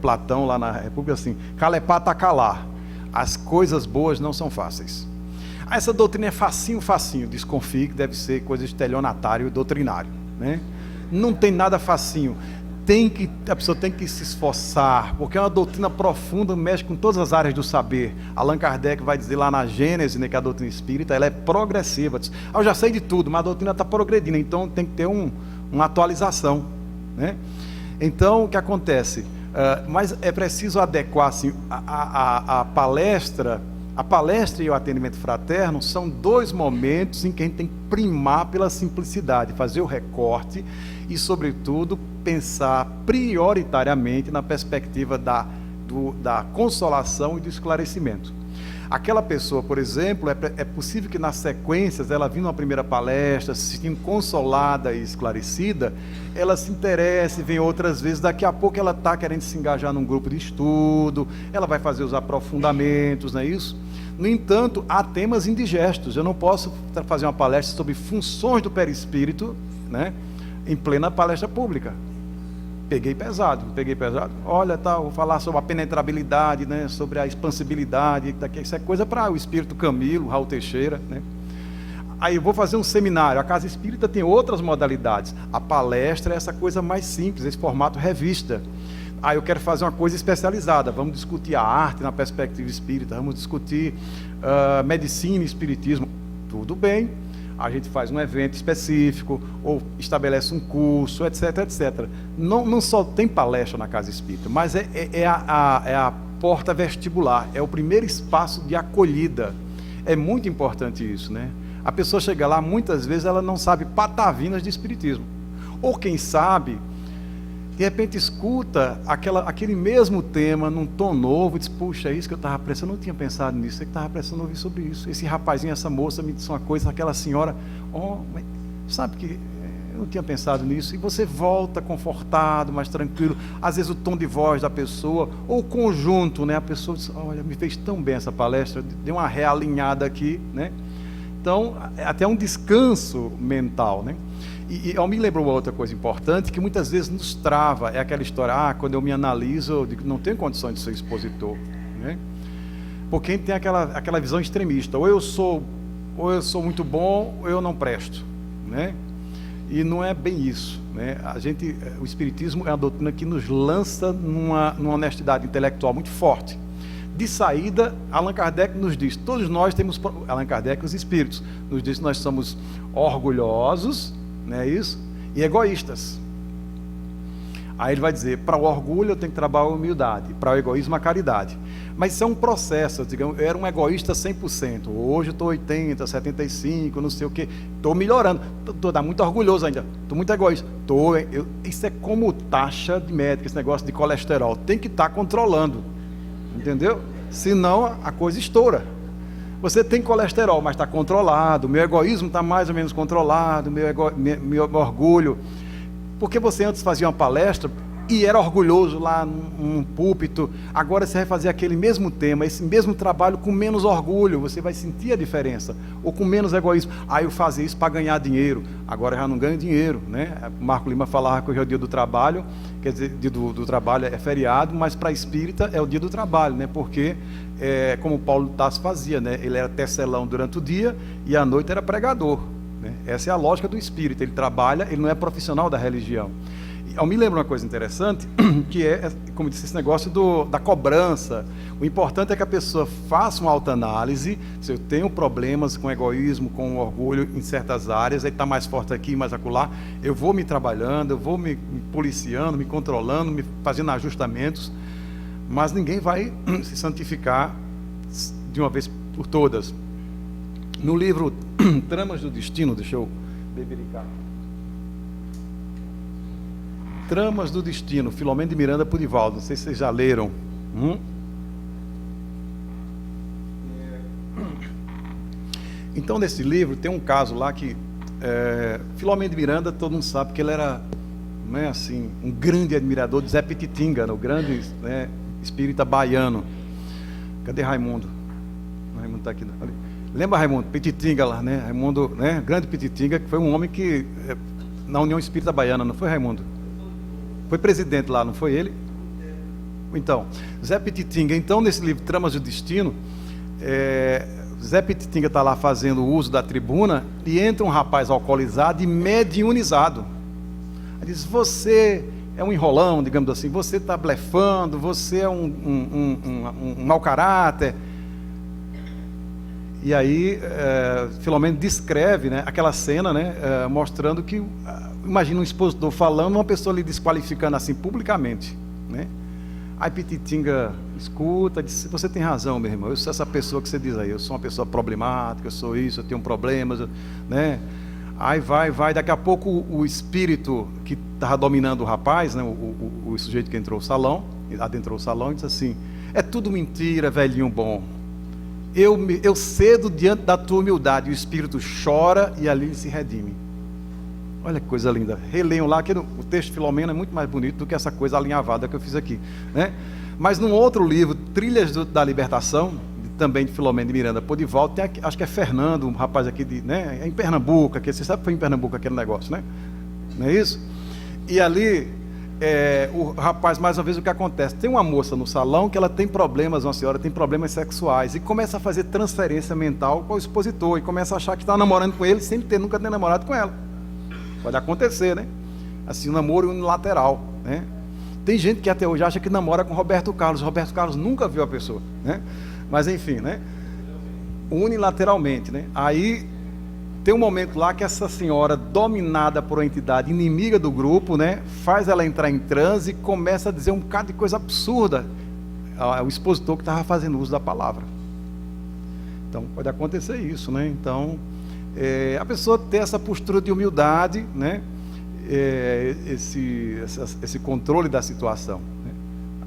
Platão lá na República assim: calepata calar. As coisas boas não são fáceis. Essa doutrina é facinho, facinho. Desconfie que deve ser coisa de estelionatário e doutrinário, né? Não tem nada facinho. A pessoa tem que se esforçar, porque é uma doutrina profunda, mexe com todas as áreas do saber. Allan Kardec vai dizer lá na Gênese, né, que a doutrina espírita ela é progressiva. Eu já sei de tudo, mas a doutrina está progredindo, então tem que ter uma atualização, né? Então, o que acontece? Mas é preciso adequar assim, a palestra. A palestra e o atendimento fraterno são 2 momentos em que a gente tem que primar pela simplicidade, fazer o recorte e, sobretudo, pensar prioritariamente na perspectiva da consolação e do esclarecimento. Aquela pessoa, por exemplo, é possível que nas sequências, ela vindo uma primeira palestra, se sentindo consolada e esclarecida, ela se interesse, vem outras vezes, daqui a pouco ela está querendo se engajar num grupo de estudo, ela vai fazer os aprofundamentos, não é isso? No entanto, há temas indigestos. Eu não posso fazer uma palestra sobre funções do perispírito, né, em plena palestra pública. Peguei pesado. Olha, vou falar sobre a penetrabilidade, né, sobre a expansibilidade, isso é coisa para o espírito Camilo, Raul Teixeira, né? Aí eu vou fazer um seminário. A Casa Espírita tem outras modalidades. A palestra é essa coisa mais simples, esse formato revista. Aí eu quero fazer uma coisa especializada. Vamos discutir a arte na perspectiva espírita, vamos discutir medicina e espiritismo. Tudo bem. A gente faz um evento específico, ou estabelece um curso, etc, etc. Não só tem palestra na Casa Espírita, mas é a porta vestibular, é o primeiro espaço de acolhida. É muito importante isso, né? A pessoa chega lá, muitas vezes ela não sabe patavinas de espiritismo. Ou quem sabe, de repente escuta aquele mesmo tema num tom novo e diz, puxa, é isso que eu estava pensando, eu não tinha pensado nisso, eu estava pensando ouvir sobre isso. Esse rapazinho, essa moça me disse uma coisa, aquela senhora, mas sabe que eu não tinha pensado nisso. E você volta confortado, mais tranquilo. Às vezes o tom de voz da pessoa, ou o conjunto, né? A pessoa diz, olha, me fez tão bem essa palestra, deu uma realinhada aqui, né? Então, até um descanso mental, né? E eu me lembrou uma outra coisa importante, que muitas vezes nos trava, é aquela história, quando eu me analiso, eu digo, não tenho condições de ser expositor, né? Porque tem aquela visão extremista, ou eu sou muito bom, ou eu não presto, né? E não é bem isso, né? O Espiritismo é uma doutrina que nos lança numa honestidade intelectual muito forte. De saída, Allan Kardec nos diz, todos nós temos, Allan Kardec e os espíritos, nos diz que nós somos orgulhosos, não é isso? E egoístas. Aí ele vai dizer, para o orgulho eu tenho que trabalhar a humildade, para o egoísmo a caridade. Mas isso é um processo, digamos, eu era um egoísta 100%, hoje eu estou 80, 75, não sei o que, estou melhorando, estou muito orgulhoso ainda, estou muito egoísta, isso é como taxa de médica, esse negócio de colesterol, tem que estar controlando, entendeu? Senão a coisa estoura. Você tem colesterol, mas está controlado, meu egoísmo está mais ou menos controlado, meu orgulho. Porque você antes fazia uma palestra e era orgulhoso lá num púlpito, agora você vai fazer aquele mesmo tema, esse mesmo trabalho com menos orgulho, você vai sentir a diferença, ou com menos egoísmo. Eu fazia isso para ganhar dinheiro, agora já não ganho dinheiro, né? Marco Lima falava que hoje é o dia do trabalho, quer dizer, dia do trabalho é feriado, mas para espírita é o dia do trabalho, né? Porque, como Paulo Tasso fazia, né? Ele era tecelão durante o dia e à noite era pregador, né? Essa é a lógica do espírita, ele trabalha, ele não é profissional da religião. Eu me lembro uma coisa interessante, que como eu disse, esse negócio da cobrança. O importante é que a pessoa faça uma autoanálise. Se eu tenho problemas com egoísmo, com orgulho em certas áreas, aí está mais forte aqui, mais acolá, eu vou me trabalhando, eu vou me policiando, me controlando, me fazendo ajustamentos, mas ninguém vai se santificar de uma vez por todas. No livro Tramas do Destino, deixa eu bebericar. Tramas do Destino, Filomeno de Miranda Purivaldo, não sei se vocês já leram. Então, nesse livro, tem um caso lá que Filomeno de Miranda, todo mundo sabe que ele era, não é assim, um grande admirador de Zé Petitinga, o grande, né, espírita baiano. Cadê Raimundo? Raimundo está aqui. Ali. Lembra Raimundo? Petitinga lá, né? Raimundo, né? Grande Petitinga, que foi um homem que, na União Espírita Baiana, não foi, Raimundo? Foi presidente lá, não foi ele? Então, Zé Pititinga, então, nesse livro Tramas do Destino, Zé Pititinga está lá fazendo uso da tribuna e entra um rapaz alcoolizado e mediunizado. Ele diz, você é um enrolão, digamos assim, você está blefando, você é um mau caráter. E aí, Filomeno descreve, né, aquela cena, né, mostrando que, imagina um expositor falando, uma pessoa lhe desqualificando assim publicamente, né? Aí Pititinga escuta, diz, você tem razão, meu irmão, eu sou essa pessoa que você diz aí, eu sou uma pessoa problemática, eu sou isso, eu tenho problemas, né? Aí vai, daqui a pouco o espírito que estava dominando o rapaz, né, o sujeito que entrou no salão, adentrou o salão e disse assim, é tudo mentira, velhinho bom. Eu cedo diante da tua humildade, o espírito chora e ali ele se redime. Olha que coisa linda. Releiam lá, que o texto de Filomeno é muito mais bonito do que essa coisa alinhavada que eu fiz aqui, né? Mas num outro livro, Trilhas da Libertação, também de Filomeno de Miranda Podivaldo, tem aqui, acho que é Fernando, um rapaz aqui né, é em Pernambuco, aqui, você sabe que foi em Pernambuco aquele negócio, né? Não é isso? E ali, o rapaz, mais uma vez, o que acontece? Tem uma moça no salão que ela tem problemas, uma senhora tem problemas sexuais, e começa a fazer transferência mental com o expositor, e começa a achar que está namorando com ele, sem nunca ter namorado com ela. Pode acontecer, né? Assim, um namoro unilateral, né? Tem gente que até hoje acha que namora com Roberto Carlos. Roberto Carlos nunca viu a pessoa, né? Mas enfim, né? Unilateralmente, né? Aí tem um momento lá que essa senhora, dominada por uma entidade inimiga do grupo, né, faz ela entrar em transe e começa a dizer um bocado de coisa absurda ao expositor que estava fazendo uso da palavra. Então pode acontecer isso, né? Então a pessoa ter essa postura de humildade, né? Esse controle da situação, né?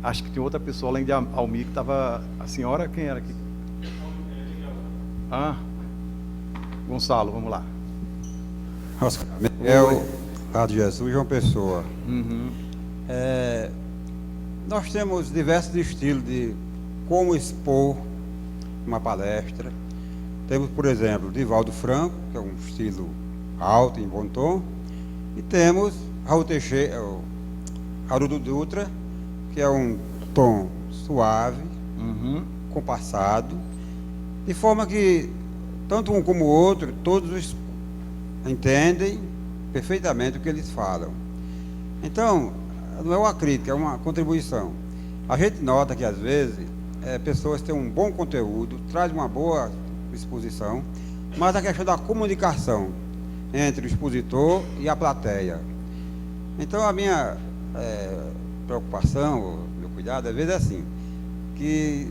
Acho que tem outra pessoa além de Almir que estava. A senhora, quem era aqui? Gonçalo, vamos lá. Rádio Jesus, João Pessoa. Uhum. Nós temos diversos estilos de como expor uma palestra. Temos, por exemplo, Divaldo Franco, que é um estilo alto, em bom tom. E temos Raul Teixeira, Haroldo Dutra, que é um tom suave, compassado, de forma que tanto um como o outro, todos entendem perfeitamente o que eles falam. Então, não é uma crítica, é uma contribuição. A gente nota que, às vezes, pessoas têm um bom conteúdo, trazem uma boa exposição, mas a questão da comunicação entre o expositor e a plateia. Então, a minha preocupação, o meu cuidado, às vezes é assim, que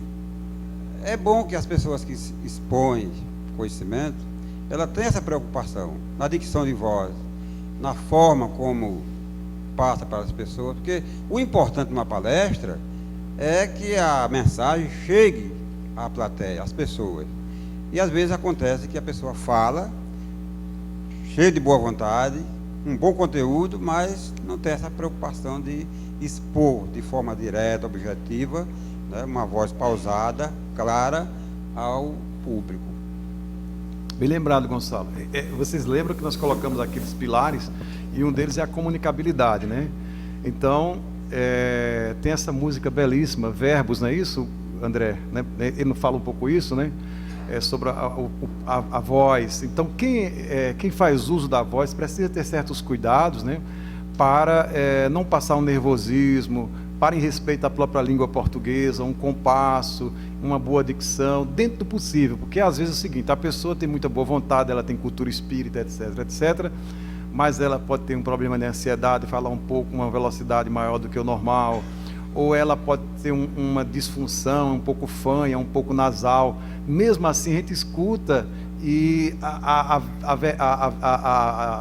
é bom que as pessoas que expõem conhecimento, ela tenha essa preocupação na dicção de voz, na forma como passa para as pessoas, porque o importante numa palestra é que a mensagem chegue à plateia, às pessoas. E às vezes acontece que a pessoa fala, cheia de boa vontade, um bom conteúdo, mas não tem essa preocupação de expor de forma direta, objetiva, né, uma voz pausada, clara ao público. Bem lembrado, Gonçalo. Vocês lembram que nós colocamos aqueles pilares e um deles é a comunicabilidade, né? Então, tem essa música belíssima, Verbos, não é isso, André? Né? Ele não fala um pouco isso, né? Sobre a voz. Então, quem faz uso da voz precisa ter certos cuidados, né? Para não passar um nervosismo, para em respeito à própria língua portuguesa, um compasso, uma boa dicção, dentro do possível, porque às vezes é o seguinte, a pessoa tem muita boa vontade, ela tem cultura espírita, etc, etc, mas ela pode ter um problema de ansiedade, falar um pouco, uma velocidade maior do que o normal, ou ela pode ter uma disfunção, um pouco fanha, um pouco nasal. Mesmo assim, a gente escuta e a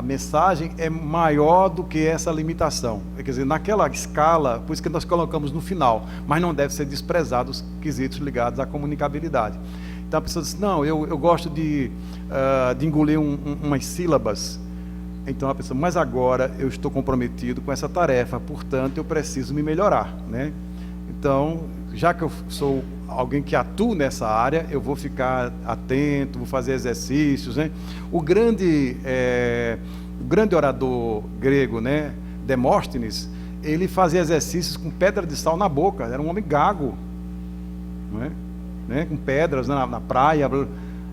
mensagem é maior do que essa limitação. Quer dizer, naquela escala, por isso que nós colocamos no final, mas não deve ser desprezado os quesitos ligados à comunicabilidade. Então a pessoa diz, não, eu gosto de engolir umas sílabas. Então a pessoa, mas agora eu estou comprometido com essa tarefa, portanto eu preciso me melhorar, né? Então, já que eu sou alguém que atua nessa área, eu vou ficar atento, vou fazer exercícios, né? O grande orador grego, né, Demóstenes, ele fazia exercícios com pedra de sal na boca, era um homem gago, não é? Né? Com pedras, né? na praia,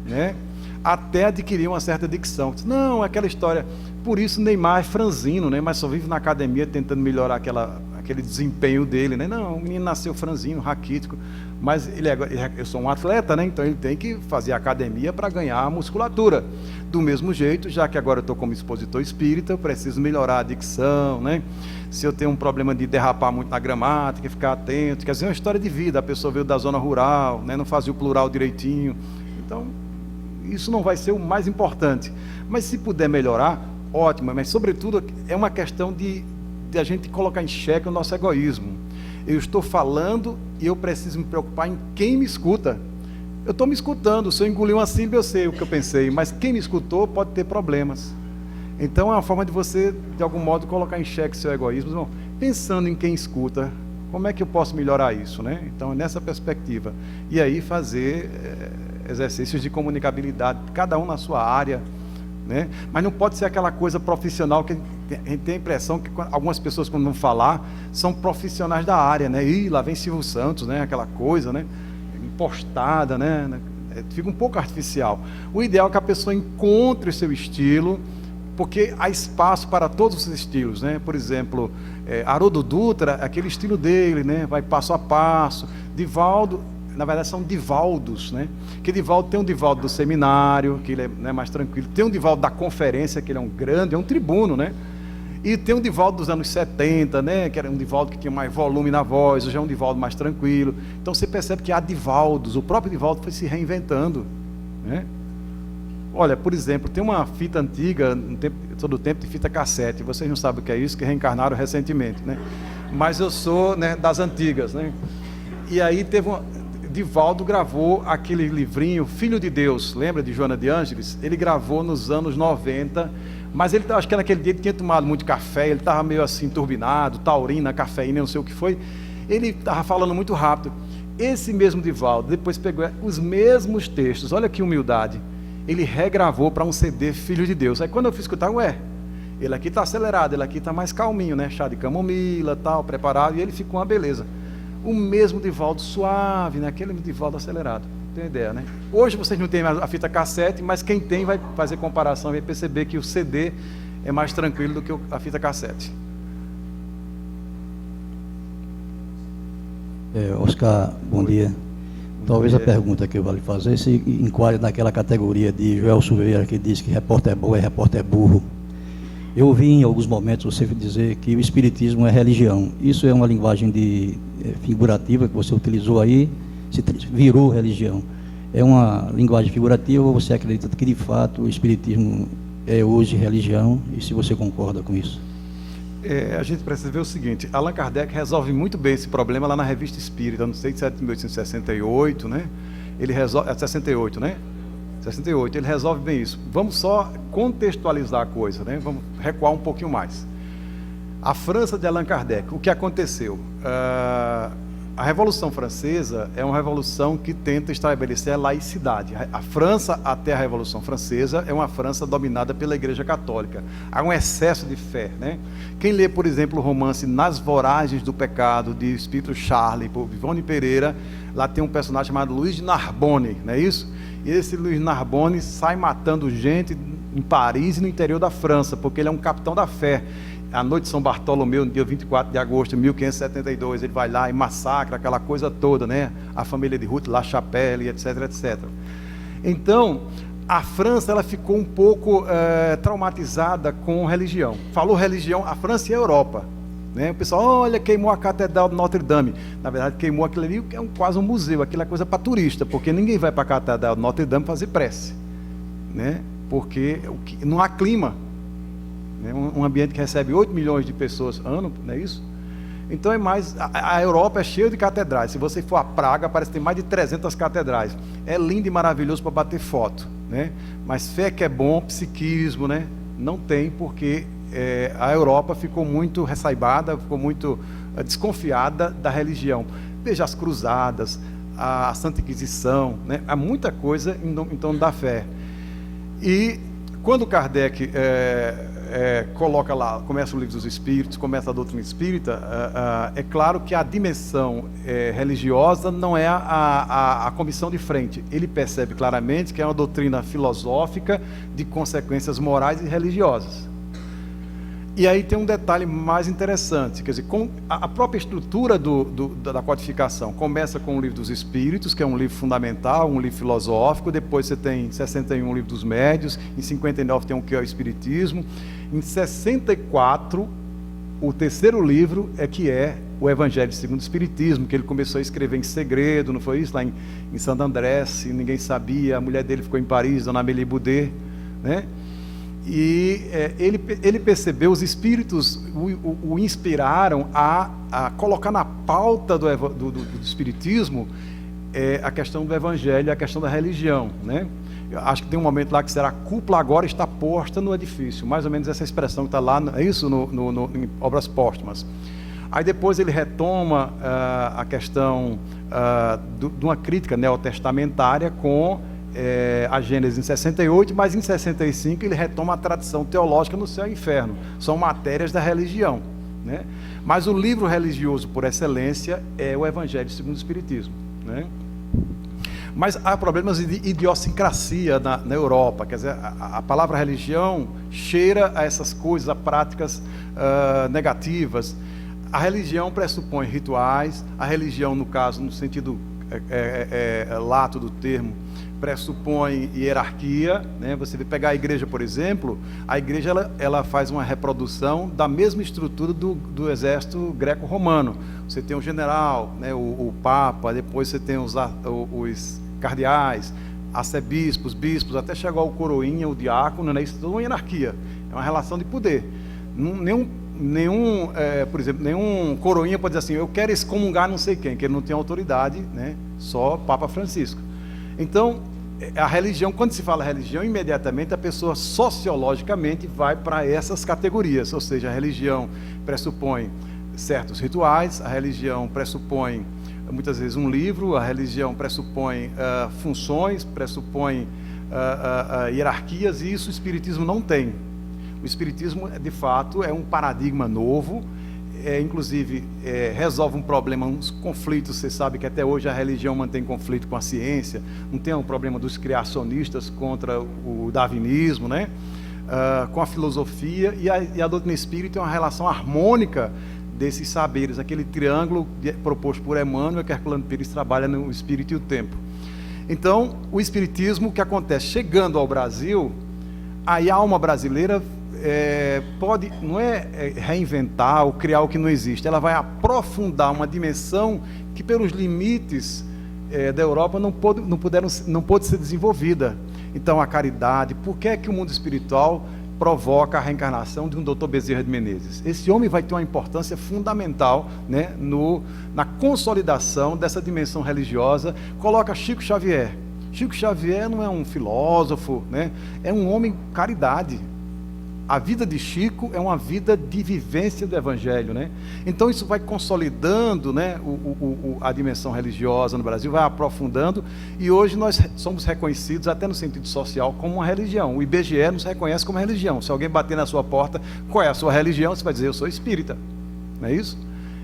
né? Até adquirir uma certa dicção. Não, aquela história, por isso Neymar é franzino, né? Mas só vive na academia tentando melhorar aquele desempenho dele, né? Não, o menino nasceu franzino, raquítico, mas eu sou um atleta, né? Então ele tem que fazer academia para ganhar musculatura. Do mesmo jeito, já que agora eu estou como expositor espírita, eu preciso melhorar a dicção, né? Se eu tenho um problema de derrapar muito na gramática, ficar atento, quer dizer, é uma história de vida, a pessoa veio da zona rural, né? Não fazia o plural direitinho, então isso não vai ser o mais importante, mas se puder melhorar, ótimo, mas sobretudo é uma questão de a gente colocar em xeque o nosso egoísmo. Eu estou falando e eu preciso me preocupar em quem me escuta. Eu estou me escutando, se eu engolir uma sílaba eu sei o que eu pensei, mas quem me escutou pode ter problemas. Então é uma forma de você, de algum modo, colocar em xeque seu egoísmo, irmão, pensando em quem escuta, como é que eu posso melhorar isso, né? Então é nessa perspectiva. E aí fazer exercícios de comunicabilidade, cada um na sua área, né? Mas não pode ser aquela coisa profissional que a gente tem a impressão que algumas pessoas, quando vão falar, são profissionais da área, né? Ih, lá vem Silvio Santos, né? Aquela coisa, né? Impostada, né? Fica um pouco artificial. O ideal é que a pessoa encontre o seu estilo, porque há espaço para todos os estilos, né? Por exemplo, Haroldo Dutra, aquele estilo dele, né? Vai passo a passo. Divaldo, na verdade são Divaldos, né? Que Divaldo tem um Divaldo do seminário, que ele é mais tranquilo. Tem um Divaldo da conferência, que ele é um grande, é um tribuno, né? E tem um Divaldo dos anos 70, né? Que era um Divaldo que tinha mais volume na voz, hoje é um Divaldo mais tranquilo. Então você percebe que há Divaldos, o próprio Divaldo foi se reinventando, né? Olha, por exemplo, tem uma fita antiga, todo o tempo de fita cassete, vocês não sabem o que é isso, que reencarnaram recentemente, né? Mas eu sou, né, das antigas, né? E aí Divaldo gravou aquele livrinho Filho de Deus, lembra de Joana de Ângeles? Ele gravou nos anos 90, mas ele, acho que naquele dia ele tinha tomado muito café, ele estava meio assim turbinado, taurina, cafeína, não sei o que foi, ele estava falando muito rápido. Esse mesmo Divaldo depois pegou os mesmos textos, olha que humildade, ele regravou para um CD Filho de Deus. Aí quando eu fui escutar, ele aqui está acelerado, ele aqui está mais calminho, né? Chá de camomila, tal, preparado, e ele ficou uma beleza. O mesmo Divaldo suave, né? Aquele Divaldo acelerado. Tem ideia, né? Hoje vocês não têm a fita cassete, mas quem tem vai fazer comparação e vai perceber que o CD é mais tranquilo do que a fita cassete. Oscar, bom dia. Talvez a pergunta que eu vou lhe fazer se enquadre naquela categoria de Joel Silveira, que diz que repórter é bom e repórter é burro. Eu ouvi em alguns momentos você dizer que o espiritismo é religião. Isso é uma linguagem figurativa que você utilizou aí, se virou religião. É uma linguagem figurativa ou você acredita que de fato o espiritismo é hoje religião? E se você concorda com isso? A gente precisa ver o seguinte, Allan Kardec resolve muito bem esse problema lá na Revista Espírita, não sei se é de 1868, né? Ele resolve, 68, né? 68, ele resolve bem isso. Vamos só contextualizar a coisa, né? Vamos recuar um pouquinho mais. A França de Allan Kardec, o que aconteceu? A Revolução Francesa é uma revolução que tenta estabelecer a laicidade. A França, até a Revolução Francesa, é uma França dominada pela Igreja Católica. Há um excesso de fé, né? Quem lê, por exemplo, o romance Nas Voragens do Pecado, de Espírito Charlie, por Ivone Pereira, lá tem um personagem chamado Luiz de Narbonne, não é isso? E esse Luiz Narbonne sai matando gente em Paris e no interior da França, porque ele é um capitão da fé. À noite de São Bartolomeu, no dia 24 de agosto de 1572, ele vai lá e massacra aquela coisa toda, né? A família de Ruth La Chapelle, etc, etc. Então, a França ela ficou um pouco traumatizada com religião. Falou religião, a França e a Europa, né? O pessoal, olha, queimou a Catedral de Notre Dame. Na verdade, queimou aquilo ali, que é quase um museu, aquilo é coisa para turista, porque ninguém vai para a Catedral de Notre Dame fazer prece, né? Porque não há clima. Um ambiente que recebe 8 milhões de pessoas ano, não é isso? Então é mais, a Europa é cheia de catedrais. Se você for a Praga, parece que tem mais de 300 catedrais. É lindo e maravilhoso para bater foto, né? Mas fé que é bom, psiquismo, né? Não tem, porque a Europa ficou muito ressaibada, ficou muito desconfiada da religião. Veja as cruzadas, a Santa Inquisição, né? Há muita coisa em torno da fé. E quando Kardec coloca lá, começa o Livro dos Espíritos, começa a doutrina espírita, é claro que a dimensão religiosa não é a comissão de frente. Ele percebe claramente que é uma doutrina filosófica de consequências morais e religiosas. E aí tem um detalhe mais interessante, quer dizer, a própria estrutura da codificação começa com o Livro dos Espíritos, que é um livro fundamental, um livro filosófico. Depois você tem em 61 o Livro dos Médiuns, em 59 tem o que é o Espiritismo, em 64 o terceiro livro que é o Evangelho segundo o Espiritismo, que ele começou a escrever em segredo, não foi isso? Lá em Santo André, ninguém sabia, a mulher dele ficou em Paris, Dona Amélie Boudet, né? E ele percebeu, os espíritos o inspiraram a colocar na pauta do espiritismo a questão do evangelho, a questão da religião, né? Eu acho que tem um momento lá que será: a cúpula agora está posta no edifício, mais ou menos essa expressão que está lá, é isso, em Obras Póstumas. Aí depois ele retoma a questão de uma crítica neotestamentária com a Gênesis em 68, mas em 65 ele retoma a tradição teológica no céu e inferno. São matérias da religião, né? Mas o livro religioso por excelência é o Evangelho segundo o Espiritismo, né? Mas há problemas de idiosincrasia na Europa, quer dizer, a palavra religião cheira a essas coisas, a práticas negativas. A religião pressupõe rituais, a religião, no caso, no sentido lato do termo, pressupõe hierarquia, né? Você vai pegar a igreja, por exemplo, a igreja ela faz uma reprodução da mesma estrutura do exército greco-romano. Você tem o general, né? o papa, depois você tem os cardeais, arcebispos, bispos, até chegar ao coroinha, o diácono, né? Isso é tudo uma hierarquia, é uma relação de poder. Por exemplo, nenhum coroinha pode dizer assim: eu quero excomungar não sei quem, que ele não tem autoridade, né? Só Papa Francisco. Então, a religião, quando se fala religião, imediatamente a pessoa sociologicamente vai para essas categorias, ou seja, a religião pressupõe certos rituais, a religião pressupõe muitas vezes um livro, a religião pressupõe funções, pressupõe hierarquias, e isso o Espiritismo não tem. O Espiritismo, de fato, é um paradigma novo, inclusive resolve um problema, uns conflitos. Você sabe que até hoje a religião mantém conflito com a ciência, não tem um problema dos criacionistas contra o darwinismo, né? Com a filosofia, e a doutrina espírita é uma relação harmônica desses saberes, aquele triângulo proposto por Emmanuel, que Herculano Pires trabalha no Espírito e o Tempo. Então, o Espiritismo, o que acontece? Chegando ao Brasil, aí a alma brasileira pode, não é reinventar ou criar o que não existe, ela vai aprofundar uma dimensão que pelos limites da Europa não pôde ser desenvolvida. Então a caridade, por que é que o mundo espiritual provoca a reencarnação de um Dr. Bezerra de Menezes? Esse homem vai ter uma importância fundamental, né, na consolidação dessa dimensão religiosa. Coloca Chico Xavier. Chico Xavier não é um filósofo, né? É um homem caridade. A vida de Chico é uma vida de vivência do Evangelho, né? Então isso vai consolidando, né, a dimensão religiosa no Brasil, vai aprofundando, e hoje nós somos reconhecidos, até no sentido social, como uma religião. O IBGE nos reconhece como religião. Se alguém bater na sua porta: qual é a sua religião? Você vai dizer: eu sou espírita, não é isso?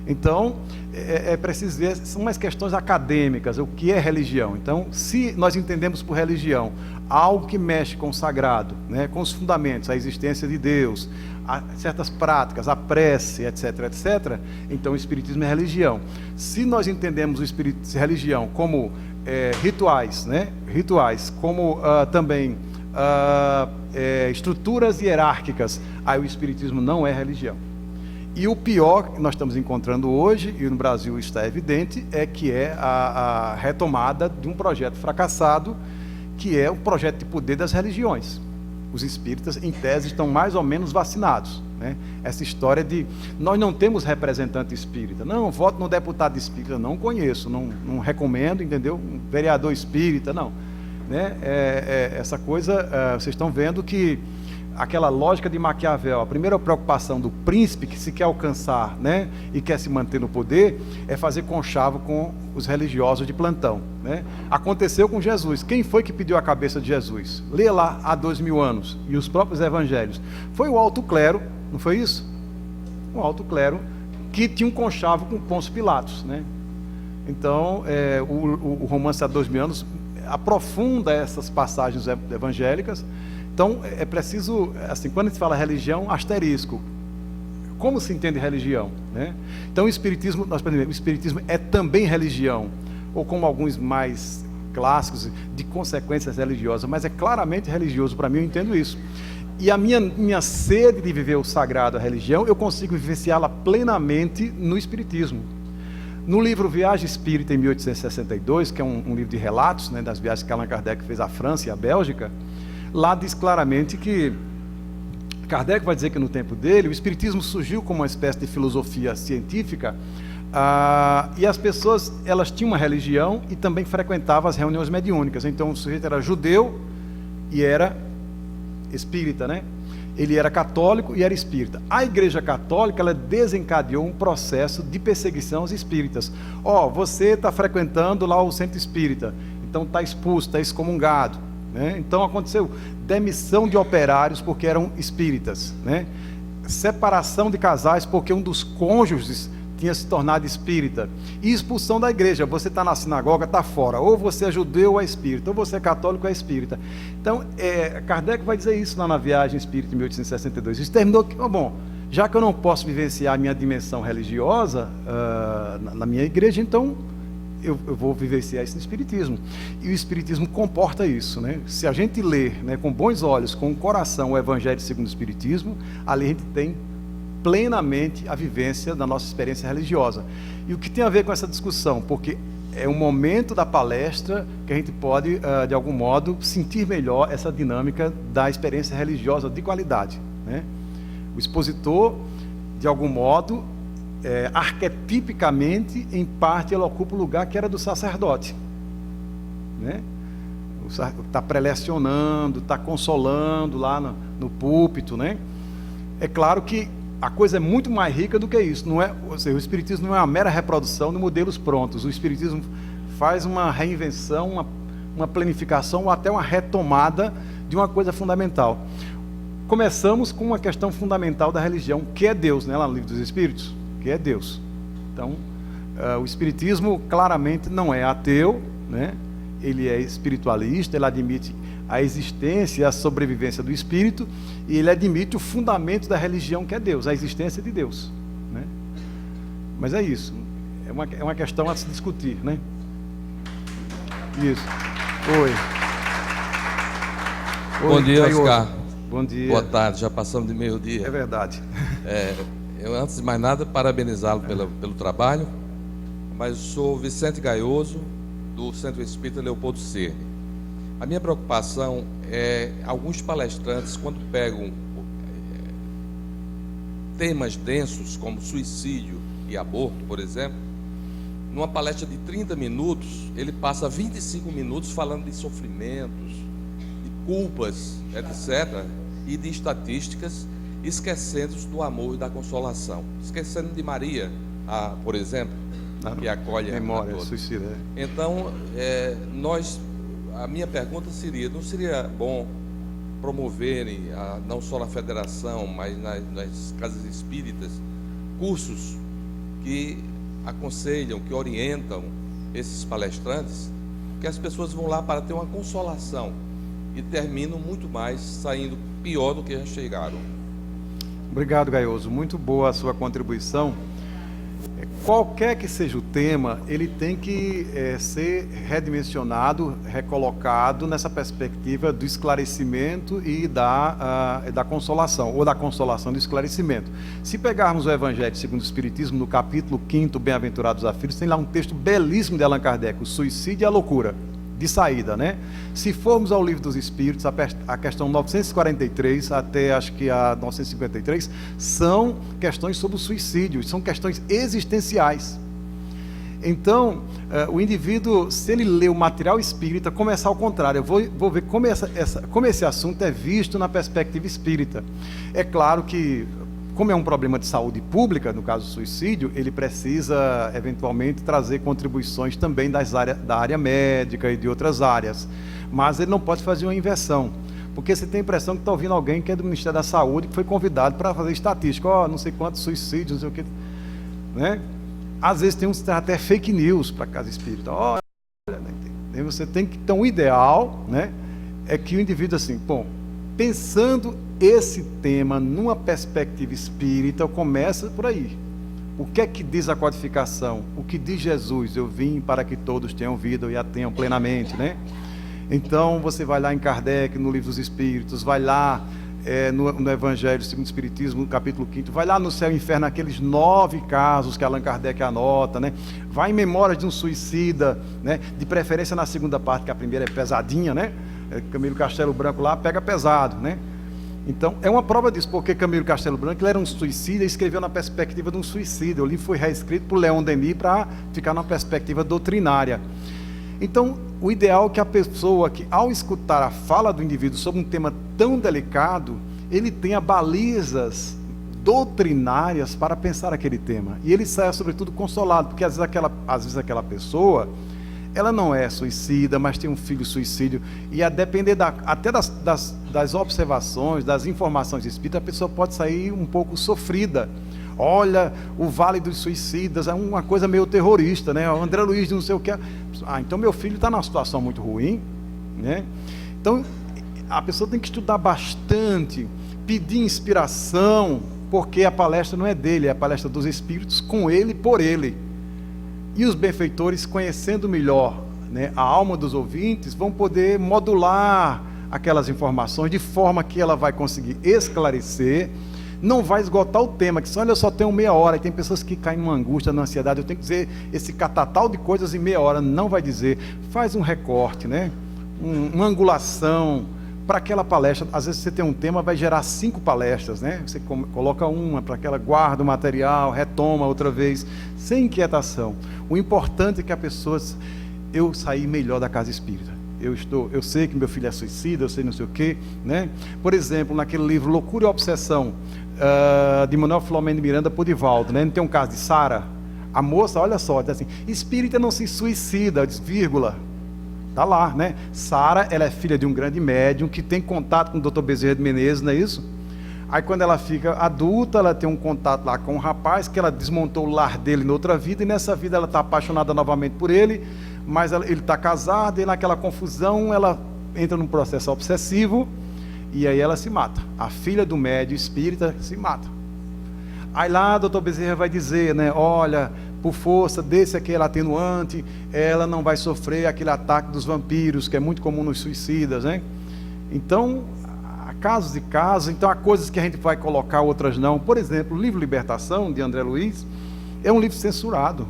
Então, é preciso ver, são umas questões acadêmicas, o que é religião. Então, se nós entendemos por religião algo que mexe com o sagrado, né, com os fundamentos, a existência de Deus, certas práticas, a prece, etc., etc., então o Espiritismo é religião. Se nós entendemos o religião como rituais, né, como também estruturas hierárquicas, aí o Espiritismo não é religião. E o pior que nós estamos encontrando hoje, e no Brasil está evidente, é que é a retomada de um projeto fracassado, que é o projeto de poder das religiões. Os espíritas, em tese, estão mais ou menos vacinados, né? Essa história de nós não temos representante espírita. Não, voto no deputado espírita, não conheço, não recomendo, entendeu? Um vereador espírita, não. Né? Essa coisa, vocês estão vendo que aquela lógica de Maquiavel. A primeira preocupação do príncipe que se quer alcançar, né, e quer se manter no poder, é fazer conchavo com os religiosos de plantão, né? Aconteceu com Jesus. Quem foi que pediu a cabeça de Jesus? Lê lá há 2000 anos, e os próprios evangelhos. Foi o alto clero, não foi isso? O alto clero que tinha um conchavo com Pôncio Pilatos, né? Então, o romance há 2000 anos aprofunda essas passagens evangélicas. Então, é preciso, assim, quando a gente fala religião, asterisco. Como se entende religião, né? Então, o Espiritismo, nós aprendemos, o Espiritismo é também religião, ou como alguns mais clássicos, de consequências religiosas, mas é claramente religioso. Para mim, eu entendo isso. E a minha sede de viver o sagrado, a religião, eu consigo vivenciá-la plenamente no Espiritismo. No livro Viagem Espírita, em 1862, que é um livro de relatos, né, das viagens que Allan Kardec fez à França e à Bélgica, lá diz claramente que Kardec vai dizer que no tempo dele o Espiritismo surgiu como uma espécie de filosofia científica, e as pessoas, elas tinham uma religião e também frequentavam as reuniões mediúnicas. Então o sujeito era judeu e era espírita, né? Ele era católico e era espírita. A Igreja Católica, ela desencadeou um processo de perseguição aos espíritas. Você está frequentando lá o centro espírita, então está expulso, está excomungado, né? Então aconteceu demissão de operários porque eram espíritas, né? Separação de casais porque um dos cônjuges tinha se tornado espírita, e expulsão da igreja. Você está na sinagoga, está fora, ou você é judeu ou é espírita, ou você é católico ou é espírita. Então, Kardec vai dizer isso lá na Viagem Espírita de 1862. Isso terminou que, já que eu não posso vivenciar a minha dimensão religiosa na minha igreja, então eu vou vivenciar isso no Espiritismo. E o Espiritismo comporta isso, né? Se a gente ler, né, com bons olhos, com o coração, o Evangelho segundo o Espiritismo, ali a gente tem plenamente a vivência da nossa experiência religiosa. E o que tem a ver com essa discussão? Porque é um momento da palestra que a gente pode, de algum modo, sentir melhor essa dinâmica da experiência religiosa de qualidade, né? O expositor, de algum modo, arquetipicamente, em parte, ele ocupa o lugar que era do sacerdote, né? Está prelecionando, está consolando lá no púlpito, né? É claro que a coisa é muito mais rica do que isso. Não é, ou seja, o Espiritismo não é uma mera reprodução de modelos prontos. O Espiritismo faz uma reinvenção, uma planificação ou até uma retomada de uma coisa fundamental. Começamos com uma questão fundamental da religião, que é Deus, né? Lá no Livro dos Espíritos, que é Deus. Então, o Espiritismo claramente não é ateu, né? Ele é espiritualista, ele admite a existência e a sobrevivência do espírito, e ele admite o fundamento da religião, que é Deus, a existência de Deus, né? Mas é isso, é uma questão a se discutir, né? Isso. Oi. Bom dia, Oscar. Bom dia. Boa tarde, já passamos de meio-dia. É verdade. Eu, antes de mais nada, parabenizá-lo pelo trabalho, mas sou Vicente Gaioso, do Centro Espírita Leopoldo Cerne. A minha preocupação é alguns palestrantes, quando pegam temas densos como suicídio e aborto, por exemplo, numa palestra de 30 minutos, ele passa 25 minutos falando de sofrimentos, de culpas, etc., e de estatísticas, esquecendo do amor e da consolação, esquecendo de Maria, por exemplo, que acolhe memória, a todos. Suicida. Então, a minha pergunta seria, não seria bom promoverem, não só na federação, mas nas casas espíritas, cursos que aconselham, que orientam esses palestrantes, que as pessoas vão lá para ter uma consolação e terminam muito mais saindo pior do que já chegaram. Obrigado, Gaioso. Muito boa a sua contribuição. Qualquer que seja o tema, ele tem que ser redimensionado, recolocado nessa perspectiva do esclarecimento e da consolação, ou da consolação do esclarecimento. Se pegarmos o Evangelho segundo o Espiritismo, no capítulo 5º, Bem-aventurados os aflitos, tem lá um texto belíssimo de Allan Kardec, o suicídio e a loucura, de saída, né? Se formos ao Livro dos Espíritos, a questão 943 até acho que a 953 são questões sobre o suicídio, são questões existenciais. Então, o indivíduo, se ele lê o material espírita, começar ao contrário. Eu vou ver como esse assunto é visto na perspectiva espírita. É claro que, como é um problema de saúde pública, no caso do suicídio, ele precisa, eventualmente, trazer contribuições também da área médica e de outras áreas. Mas ele não pode fazer uma inversão. Porque você tem a impressão que está ouvindo alguém que é do Ministério da Saúde, que foi convidado para fazer estatística. Não sei quantos suicídios, não sei o que. Né? Às vezes tem até fake news para a casa espírita. Você tem que... Então, o ideal, né, é que o indivíduo, assim, pensando esse tema numa perspectiva espírita, começa por aí. O que é que diz a codificação? O que diz Jesus? Eu vim para que todos tenham vida e a tenham plenamente, né? Então, você vai lá em Kardec, no Livro dos Espíritos, vai lá no Evangelho segundo o Espiritismo, no capítulo 5º, vai lá no Céu e Inferno, aqueles 9 casos que Allan Kardec anota, né? Vai em Memórias de um Suicida, né? De preferência na segunda parte, que a primeira é pesadinha, né? Camilo Castelo Branco lá pega pesado, né? Então, é uma prova disso, porque Camilo Castelo Branco ele era um suicida e escreveu na perspectiva de um suicida. O livro foi reescrito por Leon Denis para ficar na perspectiva doutrinária. Então, o ideal é que a pessoa que, ao escutar a fala do indivíduo sobre um tema tão delicado, ele tenha balizas doutrinárias para pensar aquele tema. E ele saia, sobretudo, consolado, porque às vezes aquela pessoa, ela não é suicida, mas tem um filho suicídio, e a depender até das observações, das informações espíritas, a pessoa pode sair um pouco sofrida. Olha, o Vale dos Suicidas é uma coisa meio terrorista, né? O André Luiz de não sei o que. Então meu filho está numa situação muito ruim, né? Então a pessoa tem que estudar bastante, pedir inspiração, porque a palestra não é dele, é a palestra dos espíritos, com ele e por ele. E os benfeitores, conhecendo melhor, né, a alma dos ouvintes, vão poder modular aquelas informações de forma que ela vai conseguir esclarecer. Não vai esgotar o tema, que olha, eu só tenho meia hora, e tem pessoas que caem numa angústia, numa ansiedade, eu tenho que dizer esse catatal de coisas em meia hora. Não vai dizer, faz um recorte, né? Uma angulação para aquela palestra. Às vezes você tem um tema, vai gerar 5 palestras, né? Você coloca uma para aquela, guarda o material, retoma outra vez, sem inquietação. O importante é que a pessoa, eu saí melhor da casa espírita. Eu sei que meu filho é suicida, eu sei não sei o quê, né? Por exemplo, naquele livro Loucura e Obsessão, de Manuel Filomeno de Miranda por Divaldo, né? Não tem um caso de Sara? A moça, olha só, diz assim, espírita não se suicida, diz, vírgula, tá lá, né? Sara, ela é filha de um grande médium que tem contato com o Dr. Bezerra de Menezes, não é isso? Aí quando ela fica adulta, ela tem um contato lá com um rapaz que ela desmontou o lar dele noutra vida, e nessa vida ela está apaixonada novamente por ele, mas ele está casado, e naquela confusão ela entra num processo obsessivo, e aí ela se mata. A filha do médium espírita se mata. Aí lá o Dr. Bezerra vai dizer, né, olha, por força desse aquele atenuante, ela não vai sofrer aquele ataque dos vampiros, que é muito comum nos suicidas, né? Então, há casos e casos, então há coisas que a gente vai colocar, outras não. Por exemplo, o livro Libertação, de André Luiz, é um livro censurado.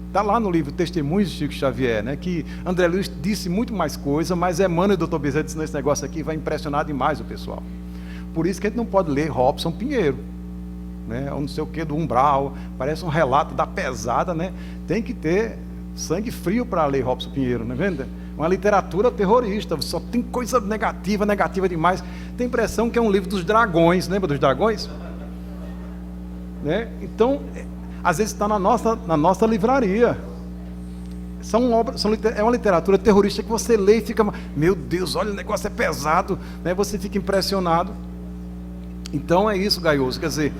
Está lá no livro Testemunhos de Chico Xavier, né, que André Luiz disse muito mais coisa, mas Emmanuel e o Dr. Bezerra disse, esse negócio aqui vai impressionar demais o pessoal. Por isso que a gente não pode ler Robson Pinheiro, né, ou não sei o que do Umbral, parece um relato da pesada, né? Tem que ter sangue frio para ler Robson Pinheiro, não é vendo? Uma literatura terrorista, só tem coisa negativa, negativa demais. Tem a impressão que é um livro dos dragões, lembra dos dragões? Né? Então, às vezes está na nossa livraria. É uma literatura terrorista que você lê e fica, meu Deus, olha, o negócio é pesado, né? Você fica impressionado. Então é isso, Gaioso, quer dizer,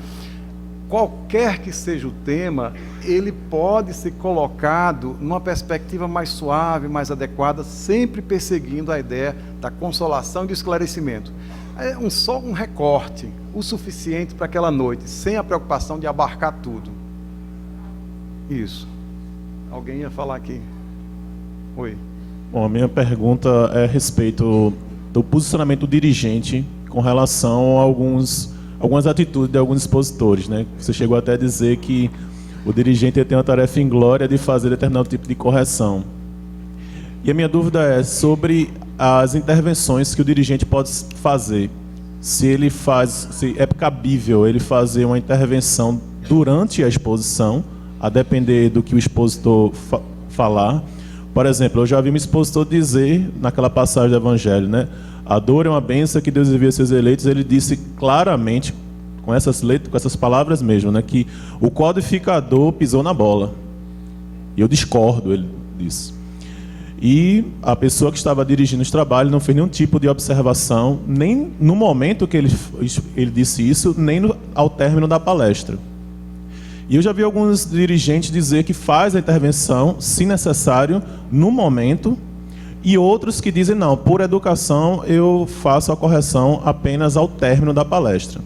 qualquer que seja o tema, ele pode ser colocado numa perspectiva mais suave, mais adequada, sempre perseguindo a ideia da consolação e do esclarecimento. É só um recorte, o suficiente para aquela noite, sem a preocupação de abarcar tudo. Isso. Alguém ia falar aqui? Oi. Bom, a minha pergunta é a respeito do posicionamento do dirigente com relação a algumas atitudes de alguns expositores, né? Você chegou até a dizer que o dirigente tem uma tarefa inglória de fazer determinado tipo de correção. E a minha dúvida é sobre as intervenções que o dirigente pode fazer. Se é cabível ele fazer uma intervenção durante a exposição, a depender do que o expositor falar. Por exemplo, eu já vi um expositor dizer, naquela passagem do Evangelho, né? A dor é uma bênção que Deus envia a seus eleitos. Ele disse claramente, com essas palavras mesmo, né? Que o codificador pisou na bola. E eu discordo, ele disse. E a pessoa que estava dirigindo os trabalhos não fez nenhum tipo de observação, nem no momento que ele disse isso, nem ao término da palestra. E eu já vi alguns dirigentes dizer que faz a intervenção, se necessário, no momento, e outros que dizem, não, por educação eu faço a correção apenas ao término da palestra.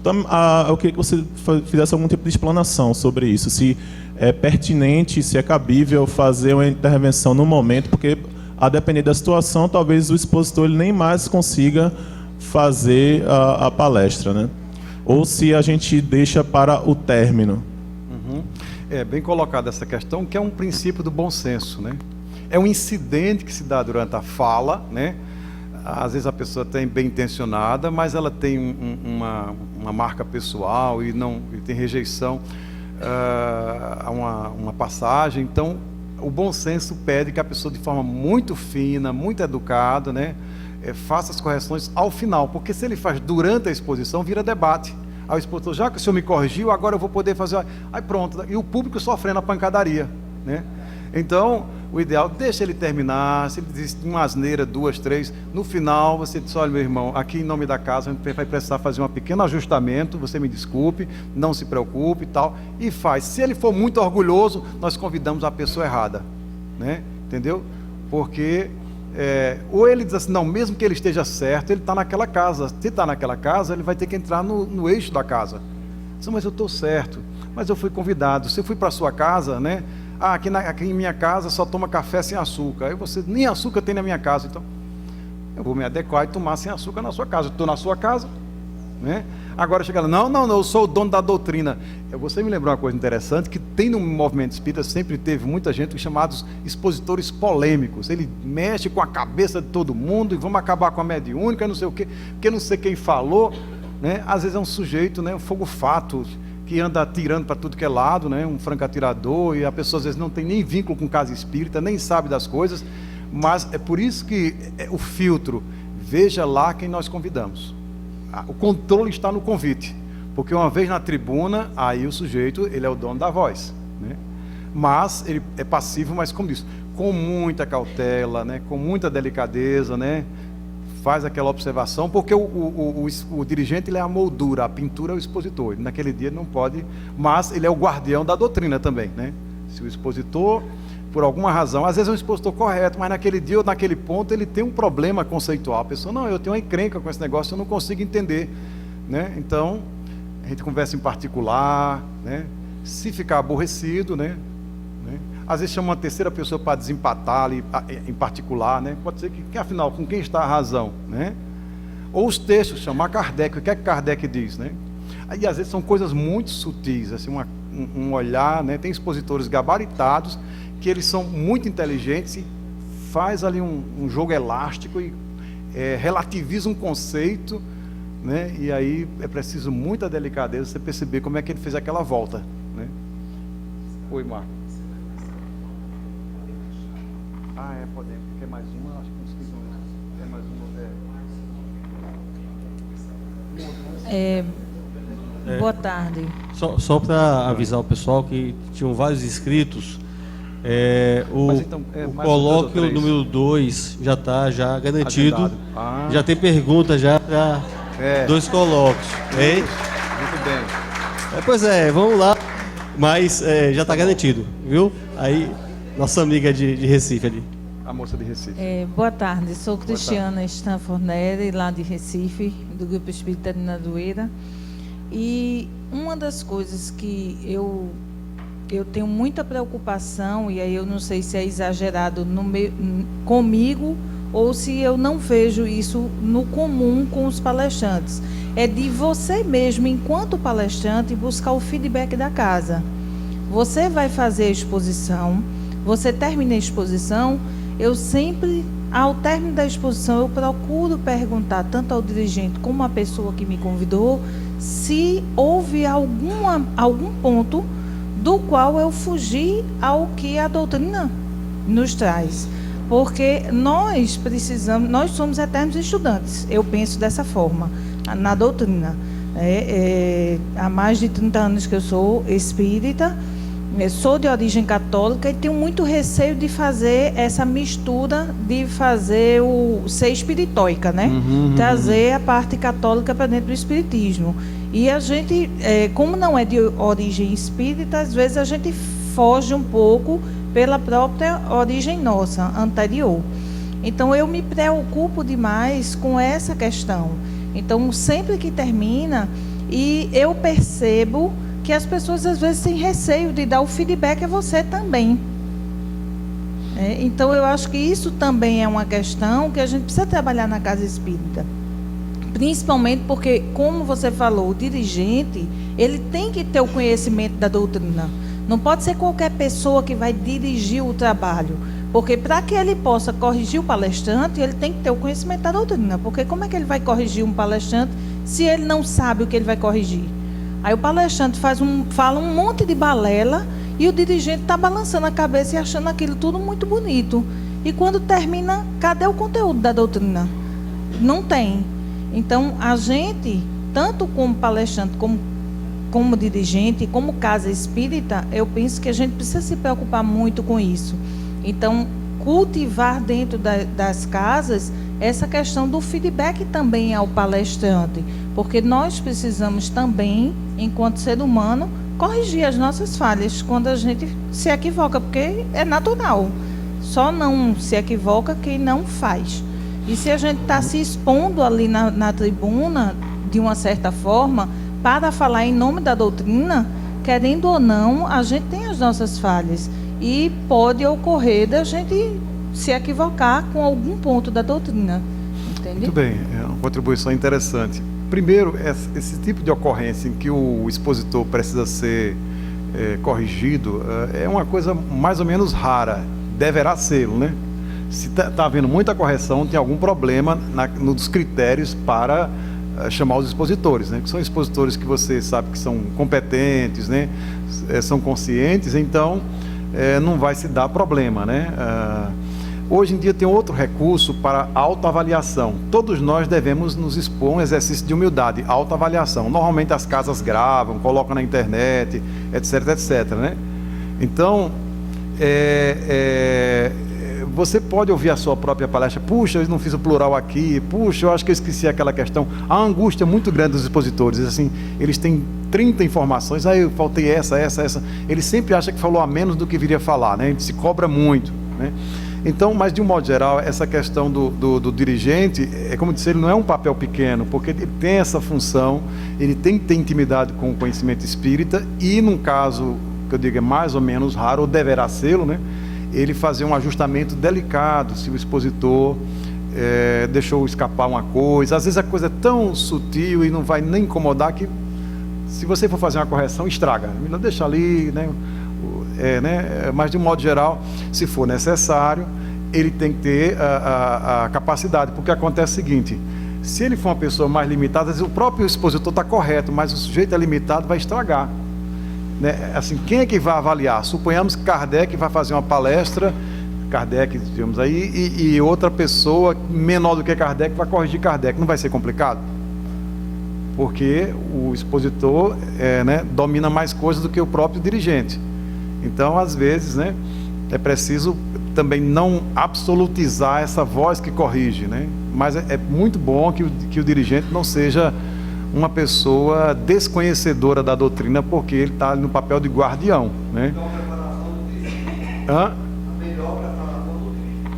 Então, eu queria que você fizesse algum tipo de explanação sobre isso, se é pertinente, se é cabível fazer uma intervenção no momento, porque, a depender da situação, talvez o expositor ele nem mais consiga fazer a palestra, né? Ou se a gente deixa para o término. É bem colocada essa questão, que é um princípio do bom senso, né? É um incidente que se dá durante a fala, né? Às vezes a pessoa tem bem intencionada, mas ela tem uma marca pessoal e tem rejeição a uma passagem. Então, o bom senso pede que a pessoa, de forma muito fina, muito educada, né, faça as correções ao final, porque se ele faz durante a exposição, vira debate. Aí o expositor, já que o senhor me corrigiu, agora eu vou poder fazer... Aí pronto, e o público sofrendo a pancadaria, né? Então, o ideal, deixa ele terminar. Se ele diz uma asneira, 2, 3, no final você diz, olha, meu irmão, aqui em nome da casa a gente vai precisar fazer um pequeno ajustamento, você me desculpe, não se preocupe e tal, e faz. Se ele for muito orgulhoso, nós convidamos a pessoa errada, né? Entendeu? Porque ou ele diz assim, não, mesmo que ele esteja certo, ele está naquela casa. Se está naquela casa, ele vai ter que entrar no eixo da casa. Diz, mas eu estou certo, mas eu fui convidado. Se eu fui para a sua casa, né? Aqui em minha casa só toma café sem açúcar. Aí você, nem açúcar tem na minha casa, então eu vou me adequar e tomar sem açúcar na sua casa. Eu estou na sua casa, né? Agora chega lá, não, eu sou o dono da doutrina. Você me lembrou uma coisa interessante, que tem no movimento espírita, sempre teve muita gente, os chamados expositores polêmicos. Ele mexe com a cabeça de todo mundo, e vamos acabar com a mediúnica, não sei o quê, porque não sei quem falou, né? Às vezes é um sujeito, né, um fogo-fato, que anda atirando para tudo que é lado, né? Um franco-atirador, e a pessoa às vezes não tem nem vínculo com casa espírita, nem sabe das coisas, mas é por isso que o filtro, veja lá quem nós convidamos. O controle está no convite, porque uma vez na tribuna, aí o sujeito, ele é o dono da voz, né? Mas ele é passivo, mas como diz, com muita cautela, né? Com muita delicadeza, né? Faz aquela observação, porque o dirigente, ele é a moldura, a pintura é o expositor. Naquele dia ele não pode, mas ele é o guardião da doutrina também, né? Se o expositor, por alguma razão, às vezes é um expositor correto, mas naquele dia ou naquele ponto ele tem um problema conceitual. A pessoa, não, eu tenho uma encrenca com esse negócio, eu não consigo entender, né? Então, a gente conversa em particular, né? Se ficar aborrecido, né? Às vezes chama uma terceira pessoa para desempatar ali, em particular, né? Pode ser que afinal, com quem está a razão, né? Ou os textos, chamar Kardec, o que é que Kardec diz, né? Aí às vezes são coisas muito sutis, assim, um olhar, né? Tem expositores gabaritados, que eles são muito inteligentes e faz ali um jogo elástico e relativiza um conceito, né? E aí é preciso muita delicadeza você perceber como é que ele fez aquela volta, né? Oi, Marco. Podemos. Quer mais uma? Acho que não esqueci. Quer mais uma? Boa tarde. Só para avisar o pessoal que tinham vários inscritos, o colóquio número 2 já está garantido. Já tem pergunta já para 2 colóquios. Muito bem. Pois vamos lá. Mas já está garantido, viu? Aí, nossa amiga de Recife ali. A moça de Recife. Boa tarde, sou Cristiana Stanford Neri, lá de Recife, do Grupo Espírita de Nadoeira. E uma das coisas que eu tenho muita preocupação, e aí eu não sei se é exagerado comigo ou se eu não vejo isso no comum com os palestrantes, é de você mesmo, enquanto palestrante, buscar o feedback da casa. Você vai fazer a exposição, você termina a exposição, eu sempre, ao término da exposição, eu procuro perguntar tanto ao dirigente como à pessoa que me convidou se houve algum ponto do qual eu fugi ao que a doutrina nos traz. Porque nós somos eternos estudantes, eu penso dessa forma, na doutrina. Há mais de 30 anos que eu sou espírita, sou de origem católica e tenho muito receio de fazer essa mistura, de fazer ser espiritóica, né? Trazer a parte católica para dentro do espiritismo. E a gente, como não é de origem espírita, às vezes a gente foge um pouco pela própria origem nossa, anterior. Então, eu me preocupo demais com essa questão. Então, sempre que termina, e eu percebo que as pessoas, às vezes, têm receio de dar o feedback a você também. Então, eu acho que isso também é uma questão que a gente precisa trabalhar na casa espírita. Principalmente porque, como você falou, o dirigente, ele tem que ter o conhecimento da doutrina. Não pode ser qualquer pessoa que vai dirigir o trabalho, porque para que ele possa corrigir o palestrante, ele tem que ter o conhecimento da doutrina, porque como é que ele vai corrigir um palestrante se ele não sabe o que ele vai corrigir? Aí o palestrante fala um monte de balela e o dirigente está balançando a cabeça e achando aquilo tudo muito bonito. E quando termina, cadê o conteúdo da doutrina? Não tem. Então, a gente, tanto como palestrante, como dirigente, como casa espírita, eu penso que a gente precisa se preocupar muito com isso. Então, cultivar dentro das casas essa questão do feedback também ao palestrante, porque nós precisamos também, enquanto ser humano, corrigir as nossas falhas quando a gente se equivoca, porque é natural. Só não se equivoca quem não faz. E se a gente está se expondo ali na tribuna, de uma certa forma, para falar em nome da doutrina, querendo ou não, a gente tem as nossas falhas. E pode ocorrer da gente se equivocar com algum ponto da doutrina. Entende? Muito bem, é uma contribuição interessante. Primeiro, esse tipo de ocorrência em que o expositor precisa ser corrigido é uma coisa mais ou menos rara, deverá ser, né? Se está havendo muita correção, tem algum problema nos critérios para chamar os expositores, né? Que são expositores que você sabe que são competentes, né? São conscientes, então não vai se dar problema, né? Hoje em dia tem outro recurso para autoavaliação. Todos nós devemos nos expor a um exercício de humildade, autoavaliação. Normalmente as casas gravam, colocam na internet, etc, etc, né? Então, você pode ouvir a sua própria palestra. Puxa, eu não fiz o plural aqui. Puxa, eu acho que eu esqueci aquela questão. A angústia é muito grande dos expositores. Assim, eles têm 30 informações. Eu faltei essa. Ele sempre acha que falou a menos do que viria falar, né? Ele se cobra muito, né? Então, mas de um modo geral, essa questão do dirigente, como eu disse, ele não é um papel pequeno, porque ele tem essa função, ele tem que ter intimidade com o conhecimento espírita e, num caso que eu digo é mais ou menos raro, ou deverá ser-lo, né? Ele fazer um ajustamento delicado, se o expositor deixou escapar uma coisa. Às vezes a coisa é tão sutil e não vai nem incomodar que, se você for fazer uma correção, estraga. Melhor deixa ali, né? Mas de um modo geral, se for necessário, ele tem que ter a capacidade, porque acontece o seguinte: se ele for uma pessoa mais limitada, às vezes o próprio expositor está correto, mas o sujeito é limitado, vai estragar, né? Assim, quem é que vai avaliar? Suponhamos que Kardec vai fazer uma palestra, Kardec, digamos aí, e outra pessoa menor do que Kardec vai corrigir Kardec. Não vai ser complicado? Porque o expositor domina mais coisas do que o próprio dirigente. Então, às vezes, né, é preciso também não absolutizar essa voz que corrige, né? Mas é muito bom que o dirigente não seja uma pessoa desconhecedora da doutrina, porque ele está no papel de guardião, né?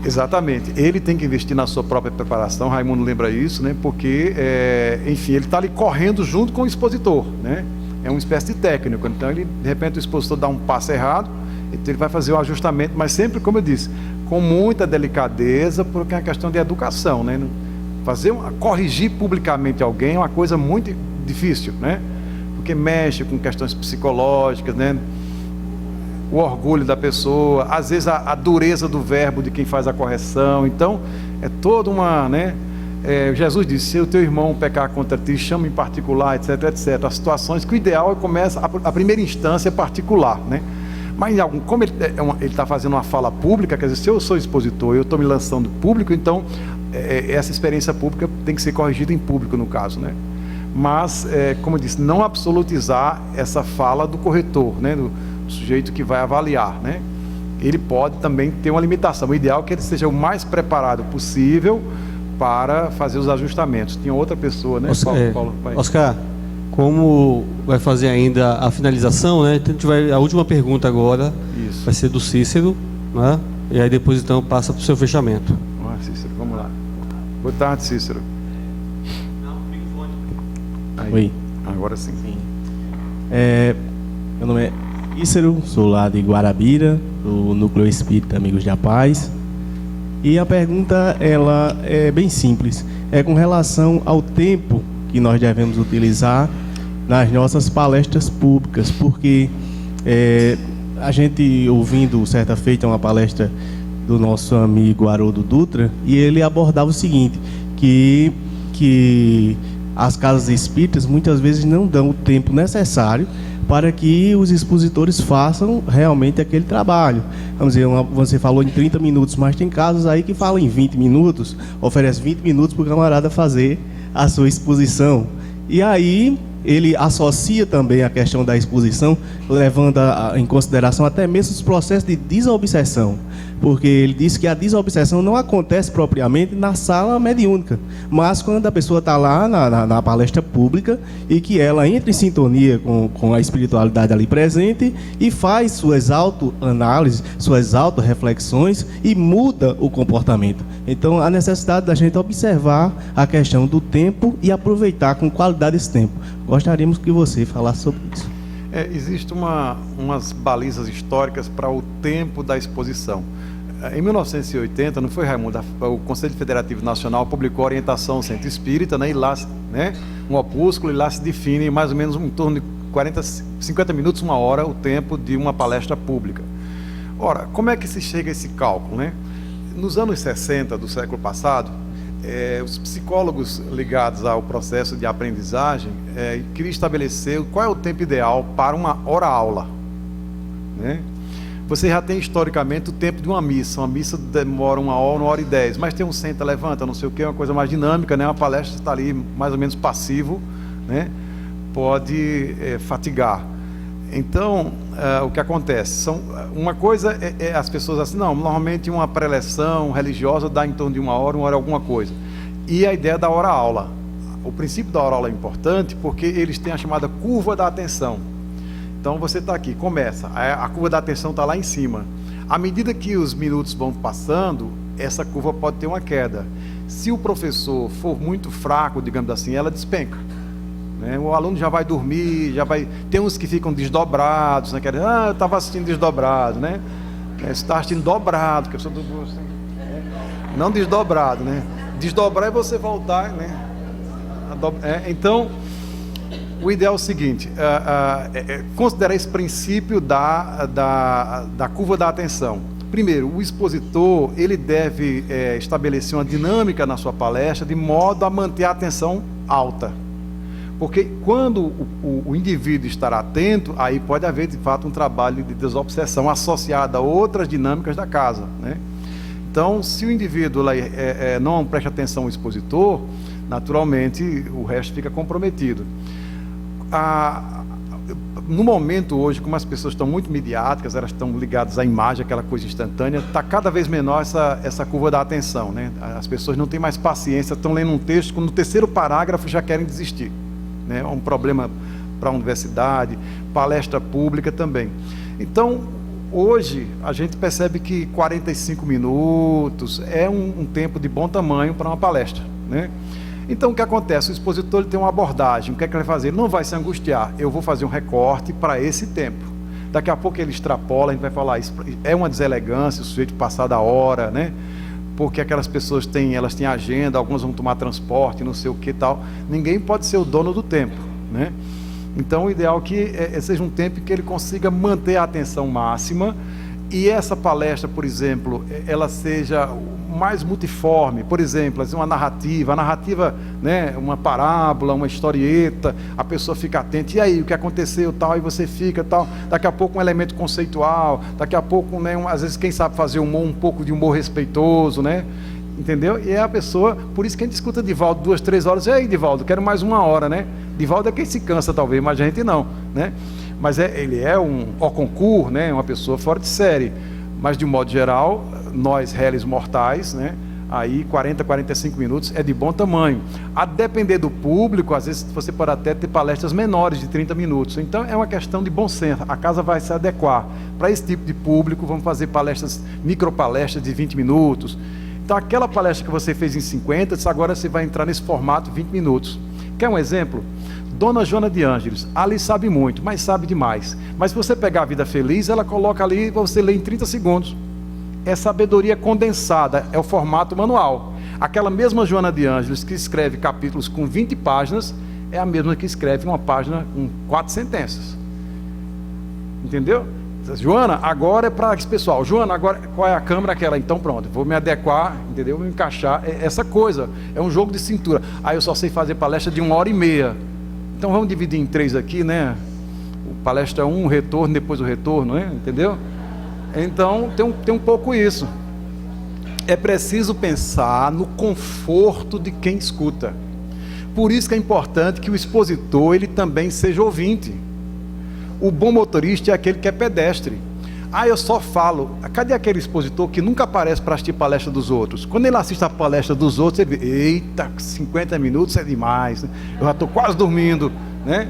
Exatamente, ele tem que investir na sua própria preparação. Raimundo lembra isso, né? Porque, enfim, ele está ali correndo junto com o expositor, né? É uma espécie de técnico. Então, de repente, o expositor dá um passo errado, então ele vai fazer o ajustamento, mas sempre, como eu disse, com muita delicadeza, porque é uma questão de educação, né? Corrigir publicamente alguém é uma coisa muito difícil, né? Porque mexe com questões psicológicas, né? O orgulho da pessoa, às vezes a dureza do verbo de quem faz a correção. Então, é toda uma, né? Jesus disse, se o teu irmão pecar contra ti, chama em particular, etc, etc. As situações que o ideal é começa, a primeira instância é particular, né? Mas como ele está fazendo uma fala pública, quer dizer, se eu sou expositor, eu estou me lançando público, então essa experiência pública tem que ser corrigida em público, no caso, né? Mas, como eu disse, não absolutizar essa fala do corretor, né? Do sujeito que vai avaliar, né? Ele pode também ter uma limitação. O ideal é que ele seja o mais preparado possível para fazer os ajustamentos. Tinha outra pessoa, né? Paulo, Oscar, como vai fazer ainda a finalização, né? Então a gente vai, a última pergunta agora. Isso. Vai ser do Cícero, né? E aí depois então passa para o seu fechamento. Cícero, vamos lá. Boa tarde, Cícero. Aí. Oi. Agora sim. Meu nome é Cícero, sou lá de Guarabira, do Núcleo Espírita Amigos da Paz. E a pergunta, ela é bem simples. É com relação ao tempo que nós devemos utilizar nas nossas palestras públicas, porque a gente, ouvindo certa feita uma palestra do nosso amigo Haroldo Dutra, e ele abordava o seguinte, que as casas espíritas muitas vezes não dão o tempo necessário para que os expositores façam realmente aquele trabalho. Vamos dizer, você falou em 30 minutos, mas tem casos aí que falam em 20 minutos, oferece 20 minutos para o camarada fazer a sua exposição. E aí ele associa também a questão da exposição, levando em consideração até mesmo os processos de desobsessão, porque ele diz que a desobsessão não acontece propriamente na sala mediúnica, mas quando a pessoa está lá na palestra pública e que ela entra em sintonia com a espiritualidade ali presente e faz suas autoanálises, suas autorreflexões e muda o comportamento. Então, a necessidade da gente observar a questão do tempo e aproveitar com qualidade esse tempo. Gostaríamos que você falasse sobre isso. Existem umas balizas históricas para o tempo da exposição. Em 1980, não foi, Raimundo? O Conselho Federativo Nacional publicou a orientação Centro Espírita, né, e lá, né, um opúsculo, e lá se define mais ou menos em torno de 50 minutos, uma hora, o tempo de uma palestra pública. Ora, como é que se chega a esse cálculo, né? Nos anos 60 do século passado, os psicólogos ligados ao processo de aprendizagem queriam estabelecer qual é o tempo ideal para uma hora-aula, né? Você já tem historicamente o tempo de uma missa demora 1 hora, 1 hora e 10, mas tem um senta, levanta, não sei o que, uma coisa mais dinâmica, né? Uma palestra está ali mais ou menos passivo, né? Pode fatigar. Então, o que acontece? Uma coisa é as pessoas assim, não, normalmente uma preleção religiosa dá em torno de 1 hora alguma coisa. E a ideia da hora-aula. O princípio da hora-aula é importante porque eles têm a chamada curva da atenção. Então, você está aqui, começa, a curva da atenção está lá em cima. À medida que os minutos vão passando, essa curva pode ter uma queda. Se o professor for muito fraco, digamos assim, ela despenca. O aluno já vai dormir, tem uns que ficam desdobrados, né? Eu estava assistindo desdobrado, né? Você está assistindo dobrado, que eu sou do gosto, não desdobrado, né? Desdobrar é você voltar, né? Então, o ideal é o seguinte, considerar esse princípio da curva da atenção. Primeiro, o expositor, ele deve estabelecer uma dinâmica na sua palestra de modo a manter a atenção alta. Porque quando o indivíduo estar atento, aí pode haver de fato um trabalho de desobsessão associado a outras dinâmicas da casa, né? Então, se o indivíduo não presta atenção ao expositor, naturalmente o resto fica comprometido. No momento hoje, como as pessoas estão muito midiáticas, elas estão ligadas à imagem, aquela coisa instantânea, está cada vez menor essa curva da atenção, né? As pessoas não têm mais paciência, estão lendo um texto, no terceiro parágrafo já querem desistir. É um problema para a universidade, palestra pública também. Então, hoje, a gente percebe que 45 minutos é um tempo de bom tamanho para uma palestra, né? Então, o que acontece? O expositor ele tem uma abordagem. O que é que ele vai fazer? Ele não vai se angustiar. Eu vou fazer um recorte para esse tempo. Daqui a pouco ele extrapola, a gente vai falar, isso é uma deselegância, o sujeito passar da hora, né? Porque aquelas pessoas elas têm agenda, algumas vão tomar transporte, não sei o que e tal. Ninguém pode ser o dono do tempo, né? Então, o ideal é que seja um tempo que ele consiga manter a atenção máxima e essa palestra, por exemplo, ela seja mais multiforme, por exemplo, assim, a narrativa, né, uma parábola, uma historieta, a pessoa fica atenta, e aí, o que aconteceu, tal, e você fica, tal, daqui a pouco um elemento conceitual, daqui a pouco, né, às vezes quem sabe fazer humor, um pouco de humor respeitoso, né, entendeu? E é a pessoa, por isso que a gente escuta Divaldo 2, 3 horas, e aí, Divaldo, quero mais 1 hora, né? Divaldo é quem se cansa, talvez, mas a gente não, né? Mas ele é um concurso, né? Uma pessoa fora de série, mas de um modo geral, nós réis mortais, né? Aí 40, 45 minutos é de bom tamanho. A depender do público, às vezes você pode até ter palestras menores de 30 minutos. Então é uma questão de bom senso. A casa vai se adequar para esse tipo de público. Vamos fazer palestras, micropalestras de 20 minutos. Então aquela palestra que você fez em 50, agora você vai entrar nesse formato 20 minutos. Quer um exemplo? Dona Joana de Ângeles, ali sabe muito, mas sabe demais. Mas se você pegar a Vida Feliz, ela coloca ali para você ler em 30 segundos. É sabedoria condensada, é o formato manual. Aquela mesma Joana de Ângeles que escreve capítulos com 20 páginas, é a mesma que escreve uma página com 4 sentenças. Entendeu? Joana, agora é para esse pessoal. Joana, agora qual é a câmera aquela? Então pronto, vou me adequar, entendeu? Vou me encaixar. Essa coisa, é um jogo de cintura. Aí eu só sei fazer palestra de 1h30. Então vamos dividir em 3 aqui, né? O palestra 1, o retorno, depois o retorno, né? Entendeu? Então tem um pouco isso. É preciso pensar no conforto de quem escuta. Por isso que é importante que o expositor ele também seja ouvinte. O bom motorista é aquele que é pedestre. Eu só falo. Cadê aquele expositor que nunca aparece para assistir palestra dos outros? Quando ele assiste a palestra dos outros, ele vê, eita, 50 minutos é demais, né? Eu já estou quase dormindo, né?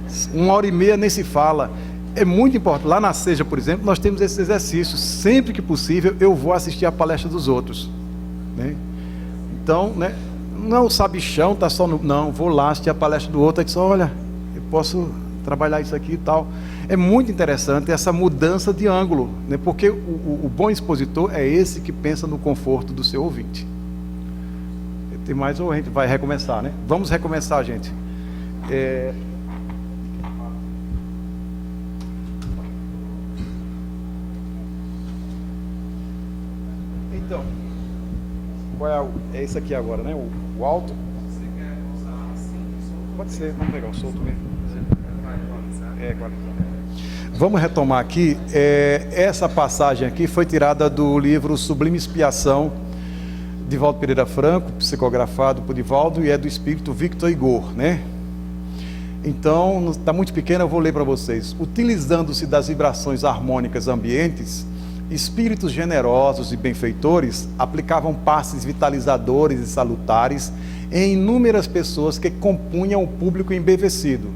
1h30 nem se fala. É muito importante. Lá na Seja, por exemplo, nós temos esse exercício. Sempre que possível, eu vou assistir a palestra dos outros, né? Então, né? Não o sabichão está só no... Não, vou lá assistir a palestra do outro. Aí diz, olha, eu posso trabalhar isso aqui e tal. É muito interessante essa mudança de ângulo, né? Porque o bom expositor é esse que pensa no conforto do seu ouvinte. Tem mais ou a gente vai recomeçar, né? Vamos recomeçar, gente. Então, qual é esse aqui agora, né? O alto. Você quer usar assim? Pode ser, vamos pegar o solto mesmo. Claro. Vamos retomar aqui. Essa passagem aqui foi tirada do livro Sublime Expiação, de Divaldo Pereira Franco, psicografado por Divaldo, e é do espírito Victor Igor, né? Então, está muito pequeno, eu vou ler para vocês. Utilizando-se das vibrações harmônicas ambientes, espíritos generosos e benfeitores aplicavam passes vitalizadores e salutares em inúmeras pessoas que compunham o público embevecido.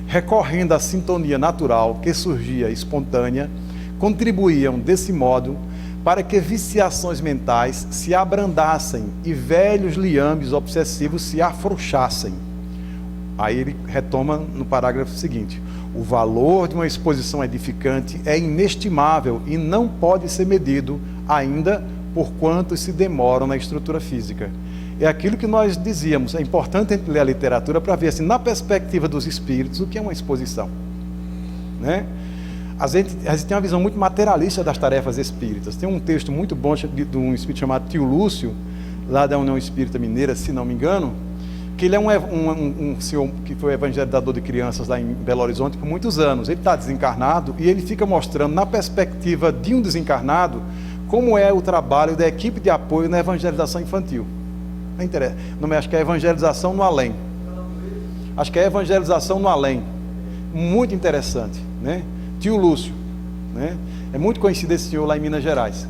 Recorrendo à sintonia natural que surgia espontânea, contribuíam desse modo para que viciações mentais se abrandassem e velhos liames obsessivos se afrouxassem. Aí ele retoma no parágrafo seguinte: o valor de uma exposição edificante é inestimável e não pode ser medido ainda por quanto se demoram na estrutura física. É aquilo que nós dizíamos, é importante a gente ler a literatura para ver, assim, na perspectiva dos espíritos, o que é uma exposição, né? A gente tem uma visão muito materialista das tarefas espíritas. Tem um texto muito bom de um espírito chamado Tio Lúcio, lá da União Espírita Mineira, se não me engano, que ele é um senhor que foi evangelizador de crianças lá em Belo Horizonte por muitos anos. Ele está desencarnado e ele fica mostrando, na perspectiva de um desencarnado, como é o trabalho da equipe de apoio na evangelização infantil. Não interessa. Não, acho que é evangelização no além. Acho que é evangelização no além. Muito interessante, né? Tio Lúcio, né? É muito conhecido esse senhor lá em Minas Gerais.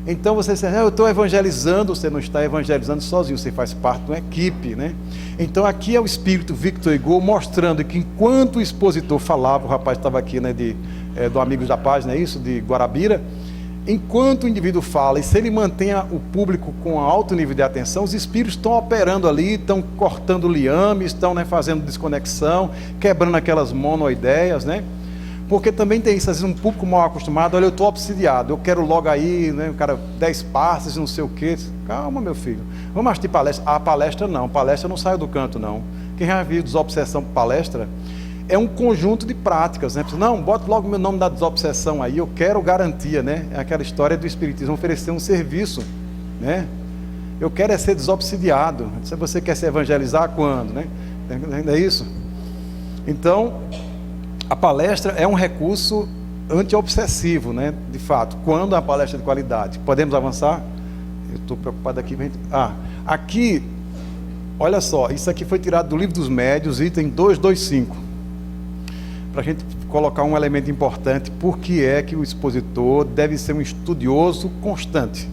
Então você diz, eu estou evangelizando, você não está evangelizando sozinho, você faz parte de uma equipe, né? Então aqui é o espírito Victor Igor mostrando que enquanto o expositor falava, o rapaz estava aqui, né, do Amigos da Paz, não é isso? De Guarabira. Enquanto o indivíduo fala, e se ele mantém o público com alto nível de atenção, os espíritos estão operando ali, estão cortando liames, estão, né, fazendo desconexão, quebrando aquelas monoideias, né? Porque também tem isso, às vezes um público mal acostumado, olha, eu estou obsidiado, eu quero logo aí, né, o cara, 10 passes, não sei o quê. Calma, meu filho, vamos assistir palestra. Palestra não sai do canto, não. Quem já viu desobsessão por palestra, é um conjunto de práticas, né? Não, bota logo meu nome da desobsessão aí, eu quero garantia, né? É aquela história do espiritismo oferecer um serviço, né? Eu quero é ser desobsidiado. Se você quer se evangelizar, quando, né? Não é isso? Então, a palestra é um recurso anti-obsessivo, né? De fato, quando é uma palestra de qualidade. Podemos avançar? Eu estou preocupado aqui. Aqui, olha só, isso aqui foi tirado do Livro dos Médiuns, item 225. Para a gente colocar um elemento importante, por que é que o expositor deve ser um estudioso constante.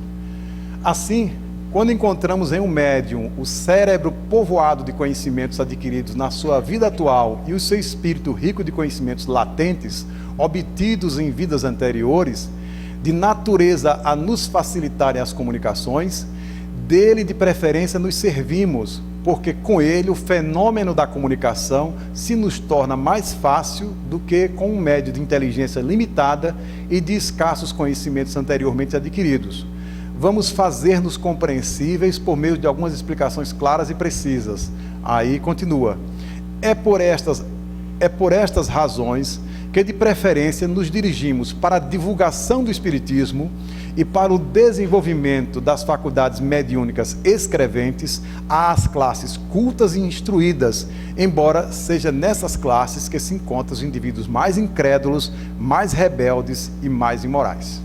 Assim, quando encontramos em um médium o cérebro povoado de conhecimentos adquiridos na sua vida atual e o seu espírito rico de conhecimentos latentes, obtidos em vidas anteriores, de natureza a nos facilitarem as comunicações, dele de preferência nos servimos, porque com ele o fenômeno da comunicação se nos torna mais fácil do que com um médio de inteligência limitada e de escassos conhecimentos anteriormente adquiridos. Vamos fazer-nos compreensíveis por meio de algumas explicações claras e precisas. Aí continua. É por estas razões que de preferência nos dirigimos para a divulgação do Espiritismo e para o desenvolvimento das faculdades mediúnicas escreventes às classes cultas e instruídas, embora seja nessas classes que se encontram os indivíduos mais incrédulos, mais rebeldes e mais imorais.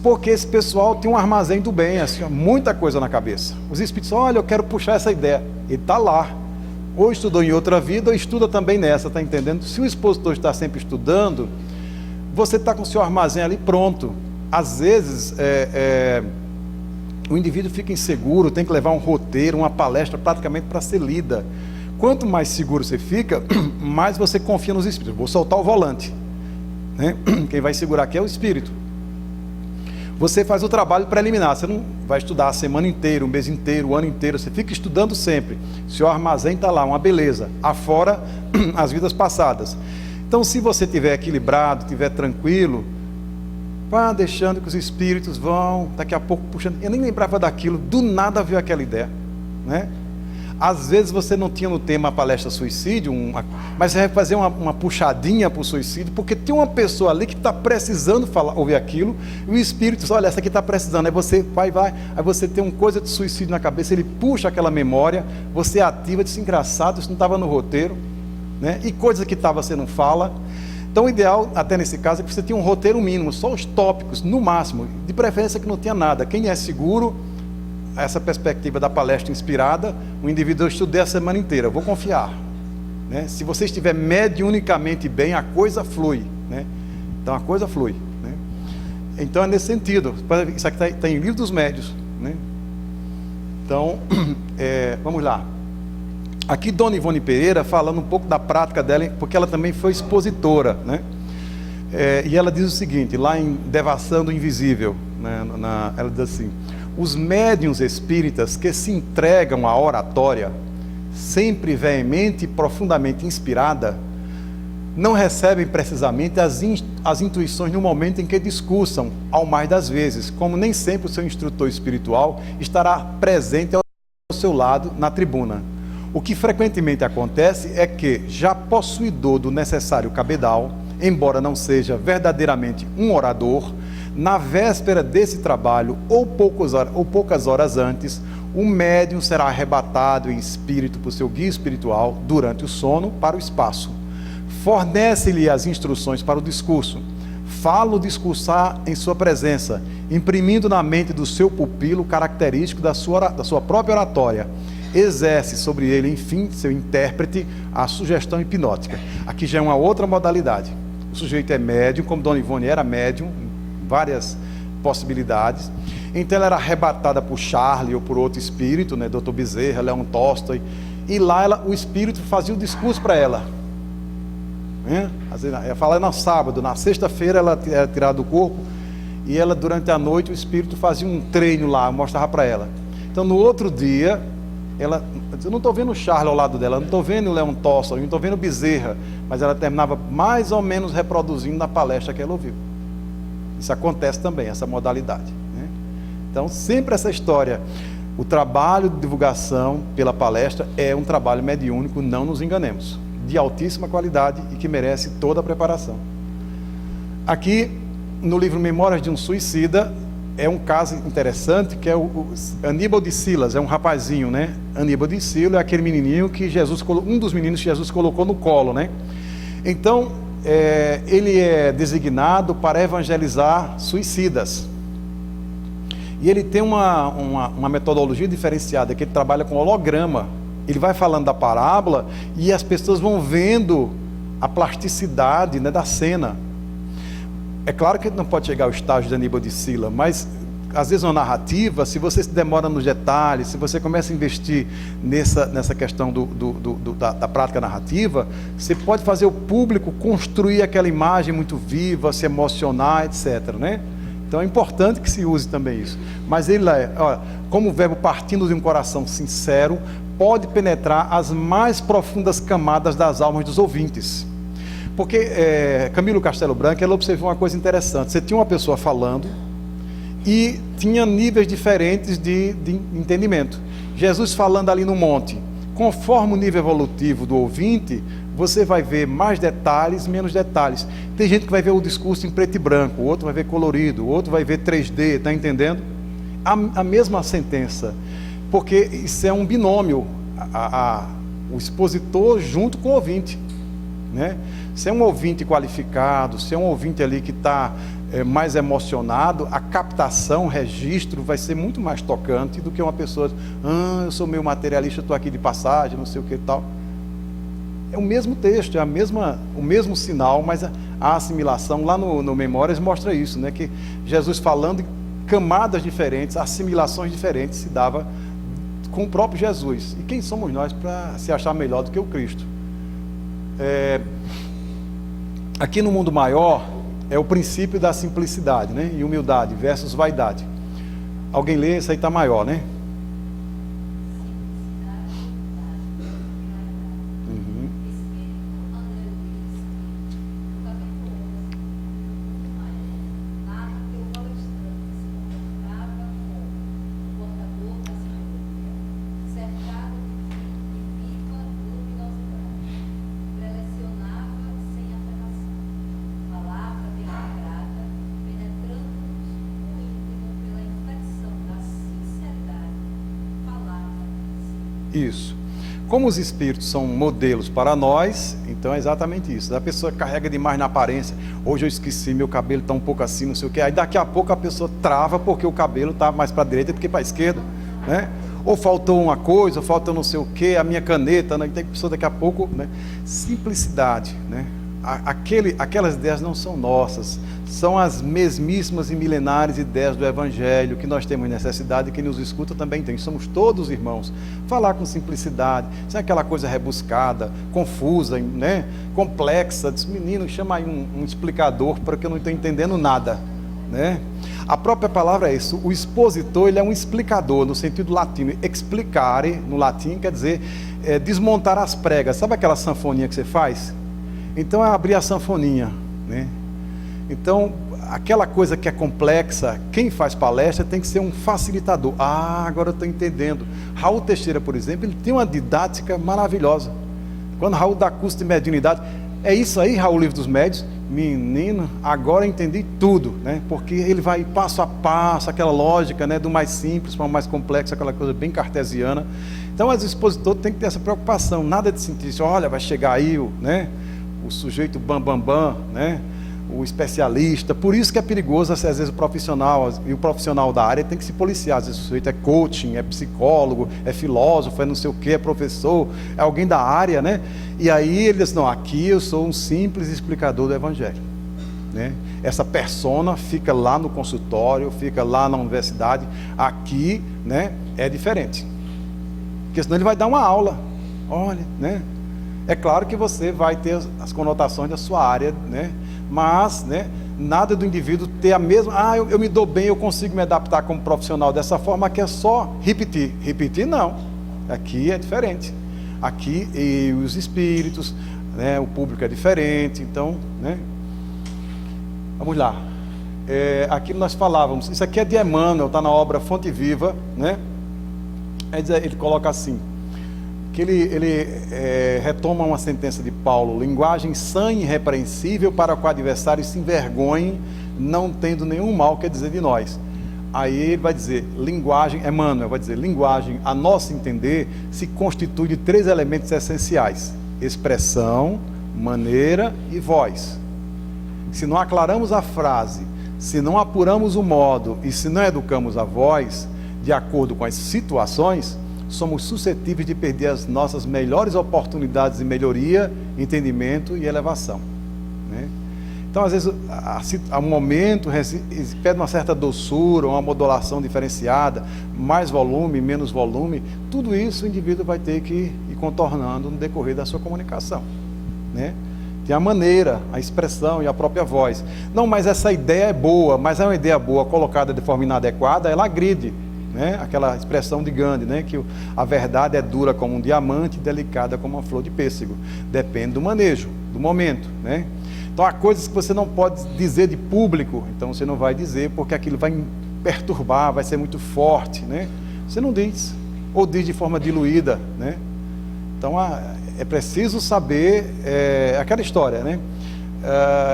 Porque esse pessoal tem um armazém do bem, assim, muita coisa na cabeça. Os espíritos, olha, eu quero puxar essa ideia. Ele está lá. Ou estudou em outra vida, ou estuda também nessa, está entendendo? Se o expositor está sempre estudando, você está com o seu armazém ali pronto. Às vezes, o indivíduo fica inseguro, tem que levar um roteiro, uma palestra praticamente para ser lida. Quanto mais seguro você fica, mais você confia nos espíritos. Vou soltar o volante, né? Quem vai segurar aqui é o espírito. Você faz o trabalho preliminar, você não vai estudar a semana inteira, o mês inteiro, o ano inteiro, você fica estudando sempre. Seu armazém está lá, uma beleza, afora as vidas passadas. Então, se você estiver equilibrado, estiver tranquilo, vá deixando que os espíritos vão, daqui a pouco puxando. Eu nem lembrava daquilo, do nada veio aquela ideia, né? Às vezes você não tinha no tema a palestra suicídio, mas você vai fazer uma puxadinha para o suicídio, porque tem uma pessoa ali que está precisando ouvir aquilo, e o espírito diz, olha, essa aqui está precisando, aí você vai, aí você tem uma coisa de suicídio na cabeça, ele puxa aquela memória, você ativa, diz, engraçado, isso não estava no roteiro, né? E coisa que estava, você não fala. Então o ideal, até nesse caso, é que você tenha um roteiro mínimo, só os tópicos, no máximo, de preferência que não tenha nada. Quem é seguro, essa perspectiva da palestra inspirada, o indivíduo, eu estudei a semana inteira, eu vou confiar, né? Se você estiver mediunicamente bem, a coisa flui, né? Então a coisa flui, né? Então é nesse sentido. Isso aqui está em Livro dos Médiuns, né? Então, vamos lá. Aqui Dona Ivone Pereira falando um pouco da prática dela, porque ela também foi expositora, né? E ela diz o seguinte, lá em Devassando o Invisível, né? Ela diz assim: os médiuns espíritas que se entregam à oratória, sempre veemente e profundamente inspirada, não recebem precisamente as intuições no momento em que discursam, ao mais das vezes, como nem sempre o seu instrutor espiritual estará presente ao seu lado na tribuna. O que frequentemente acontece é que, já possuidor do necessário cabedal, embora não seja verdadeiramente um orador, na véspera desse trabalho, ou poucas horas antes, o médium será arrebatado em espírito por seu guia espiritual durante o sono para o espaço. Fornece-lhe as instruções para o discurso. Fala-o discursar em sua presença, imprimindo na mente do seu pupilo característico da sua própria oratória. Exerce sobre ele, enfim, seu intérprete, a sugestão hipnótica. Aqui já é uma outra modalidade. O sujeito é médium, como Dona Ivone era médium, várias possibilidades. Então ela era arrebatada por Charlie ou por outro espírito, né, Dr. Bezerra, Leon Tolstói, e lá o espírito fazia o discurso para ela. Ela fala no sábado, na sexta-feira ela era tirada do corpo, e ela durante a noite o espírito fazia um treino lá, mostrava para ela. Então no outro dia, eu não estou vendo o Charlie ao lado dela, eu não estou vendo o Leon Tolstói, eu não estou vendo o Bezerra, mas ela terminava mais ou menos reproduzindo na palestra que ela ouviu. Isso acontece também, essa modalidade, né? Então, sempre essa história, o trabalho de divulgação pela palestra é um trabalho mediúnico, não nos enganemos. de altíssima qualidade e que merece toda a preparação. Aqui, no livro Memórias de um Suicida, é um caso interessante, que é o Aníbal de Silas, é um rapazinho, né? Aníbal de Silas é aquele menininho que um dos meninos que Jesus colocou no colo, né? Então, ele é designado para evangelizar suicidas. E ele tem uma metodologia diferenciada, que ele trabalha com holograma. Ele vai falando da parábola e as pessoas vão vendo a plasticidade, né, da cena. É claro que ele não pode chegar ao estágio de Aníbal de Silas, mas às vezes uma narrativa, se você se demora nos detalhes, se você começa a investir nessa questão da prática narrativa, você pode fazer o público construir aquela imagem muito viva, se emocionar, etc., né? Então é importante que se use também isso. Mas ele como o verbo partindo de um coração sincero, pode penetrar as mais profundas camadas das almas dos ouvintes. Porque Camilo Castelo Branco, ela observou uma coisa interessante. Você tinha uma pessoa falando e tinha níveis diferentes de entendimento. Jesus falando ali no monte. Conforme o nível evolutivo do ouvinte, você vai ver mais detalhes, menos detalhes. Tem gente que vai ver o discurso em preto e branco, o outro vai ver colorido, o outro vai ver 3D, está entendendo? A mesma sentença, porque isso é um binômio, o expositor junto com o ouvinte, né? Se é um ouvinte qualificado, se é um ouvinte ali que está mais emocionado, a captação, o registro vai ser muito mais tocante do que uma pessoa, eu sou meio materialista, estou aqui de passagem, não sei o que e tal. É o mesmo texto, é o mesmo sinal, mas a assimilação, lá no Memórias mostra isso, né? Que Jesus falando em camadas diferentes, assimilações diferentes se dava com o próprio Jesus. E quem somos nós para se achar melhor do que o Cristo? Aqui no mundo maior é o princípio da simplicidade, né? E humildade versus vaidade. Alguém lê, isso aí está maior, né? Isso. Como os espíritos são modelos para nós, então é exatamente isso. A pessoa carrega demais na aparência. Hoje eu esqueci, meu cabelo está um pouco assim, não sei o que. Aí daqui a pouco a pessoa trava porque o cabelo está mais para a direita do que para a esquerda, né? Ou faltou uma coisa, ou faltou não sei o que, a minha caneta, né? Tem pessoa daqui a pouco, né? Simplicidade, né? Aquelas ideias não são nossas, são as mesmíssimas e milenares ideias do Evangelho que nós temos necessidade e quem nos escuta também tem. Somos todos irmãos. Falar com simplicidade, sem aquela coisa rebuscada, confusa, né? Complexa. Diz, menino, chama aí um explicador porque eu não estou entendendo nada, né? A própria palavra é isso. O expositor, ele é um explicador no sentido latino. Explicare no latim quer dizer desmontar as pregas. Sabe aquela sanfoninha que você faz? Então é abrir a sanfoninha, né? Então, aquela coisa que é complexa, quem faz palestra tem que ser um facilitador. Agora eu estou entendendo. Raul Teixeira, por exemplo, ele tem uma didática maravilhosa. Quando Raul dá curso de mediunidade, é isso aí, Raul, Livro dos Médiuns. Menino, agora eu entendi tudo, né? Porque ele vai passo a passo, aquela lógica, né? Do mais simples para o mais complexo, aquela coisa bem cartesiana. Então, os expositores têm que ter essa preocupação. Nada de sentir isso, olha, vai chegar aí, né? O sujeito bam, né? O especialista. Por isso que é perigoso, às vezes, o profissional, e o profissional da área tem que se policiar. Às vezes o sujeito é coaching, é psicólogo, é filósofo, é não sei o que, é professor, é alguém da área, né? E aí ele diz, não, aqui eu sou um simples explicador do Evangelho, né? Essa persona fica lá no consultório, fica lá na universidade. Aqui, né, é diferente. Porque senão ele vai dar uma aula. Olha, né? É claro que você vai ter as conotações da sua área, né? Mas, né, nada do indivíduo ter a mesma... eu me dou bem, eu consigo me adaptar como profissional dessa forma, que é só repetir. Repetir, não. Aqui é diferente. Aqui, e os espíritos, né, o público é diferente, então, né? Vamos lá. Aqui nós falávamos, isso aqui é de Emmanuel, está na obra Fonte Viva, né? Ele coloca assim... que ele retoma uma sentença de Paulo: linguagem sã e irrepreensível para que o adversário se envergonhe, não tendo nenhum mal quer dizer de nós. Aí ele vai dizer, linguagem, Emmanuel vai dizer, linguagem, a nosso entender, se constitui de 3 elementos essenciais: expressão, maneira e voz. Se não aclaramos a frase, se não apuramos o modo e se não educamos a voz, de acordo com as situações, somos suscetíveis de perder as nossas melhores oportunidades de melhoria, entendimento e elevação, né? Então, às vezes, há um momento pede uma certa doçura, uma modulação diferenciada, mais volume, menos volume. Tudo isso o indivíduo vai ter que ir contornando no decorrer da sua comunicação, né? Tem a maneira, a expressão e a própria voz. Não, mas essa ideia é boa, mas é uma ideia boa colocada de forma inadequada, ela agride, né? Aquela expressão de Gandhi, né? Que a verdade é dura como um diamante, delicada como uma flor de pêssego. Depende do manejo, do momento, né? Então há coisas que você não pode dizer de público, então você não vai dizer porque aquilo vai perturbar, vai ser muito forte, né? Você não diz, ou diz de forma diluída, né? Então é preciso saber, aquela história, né?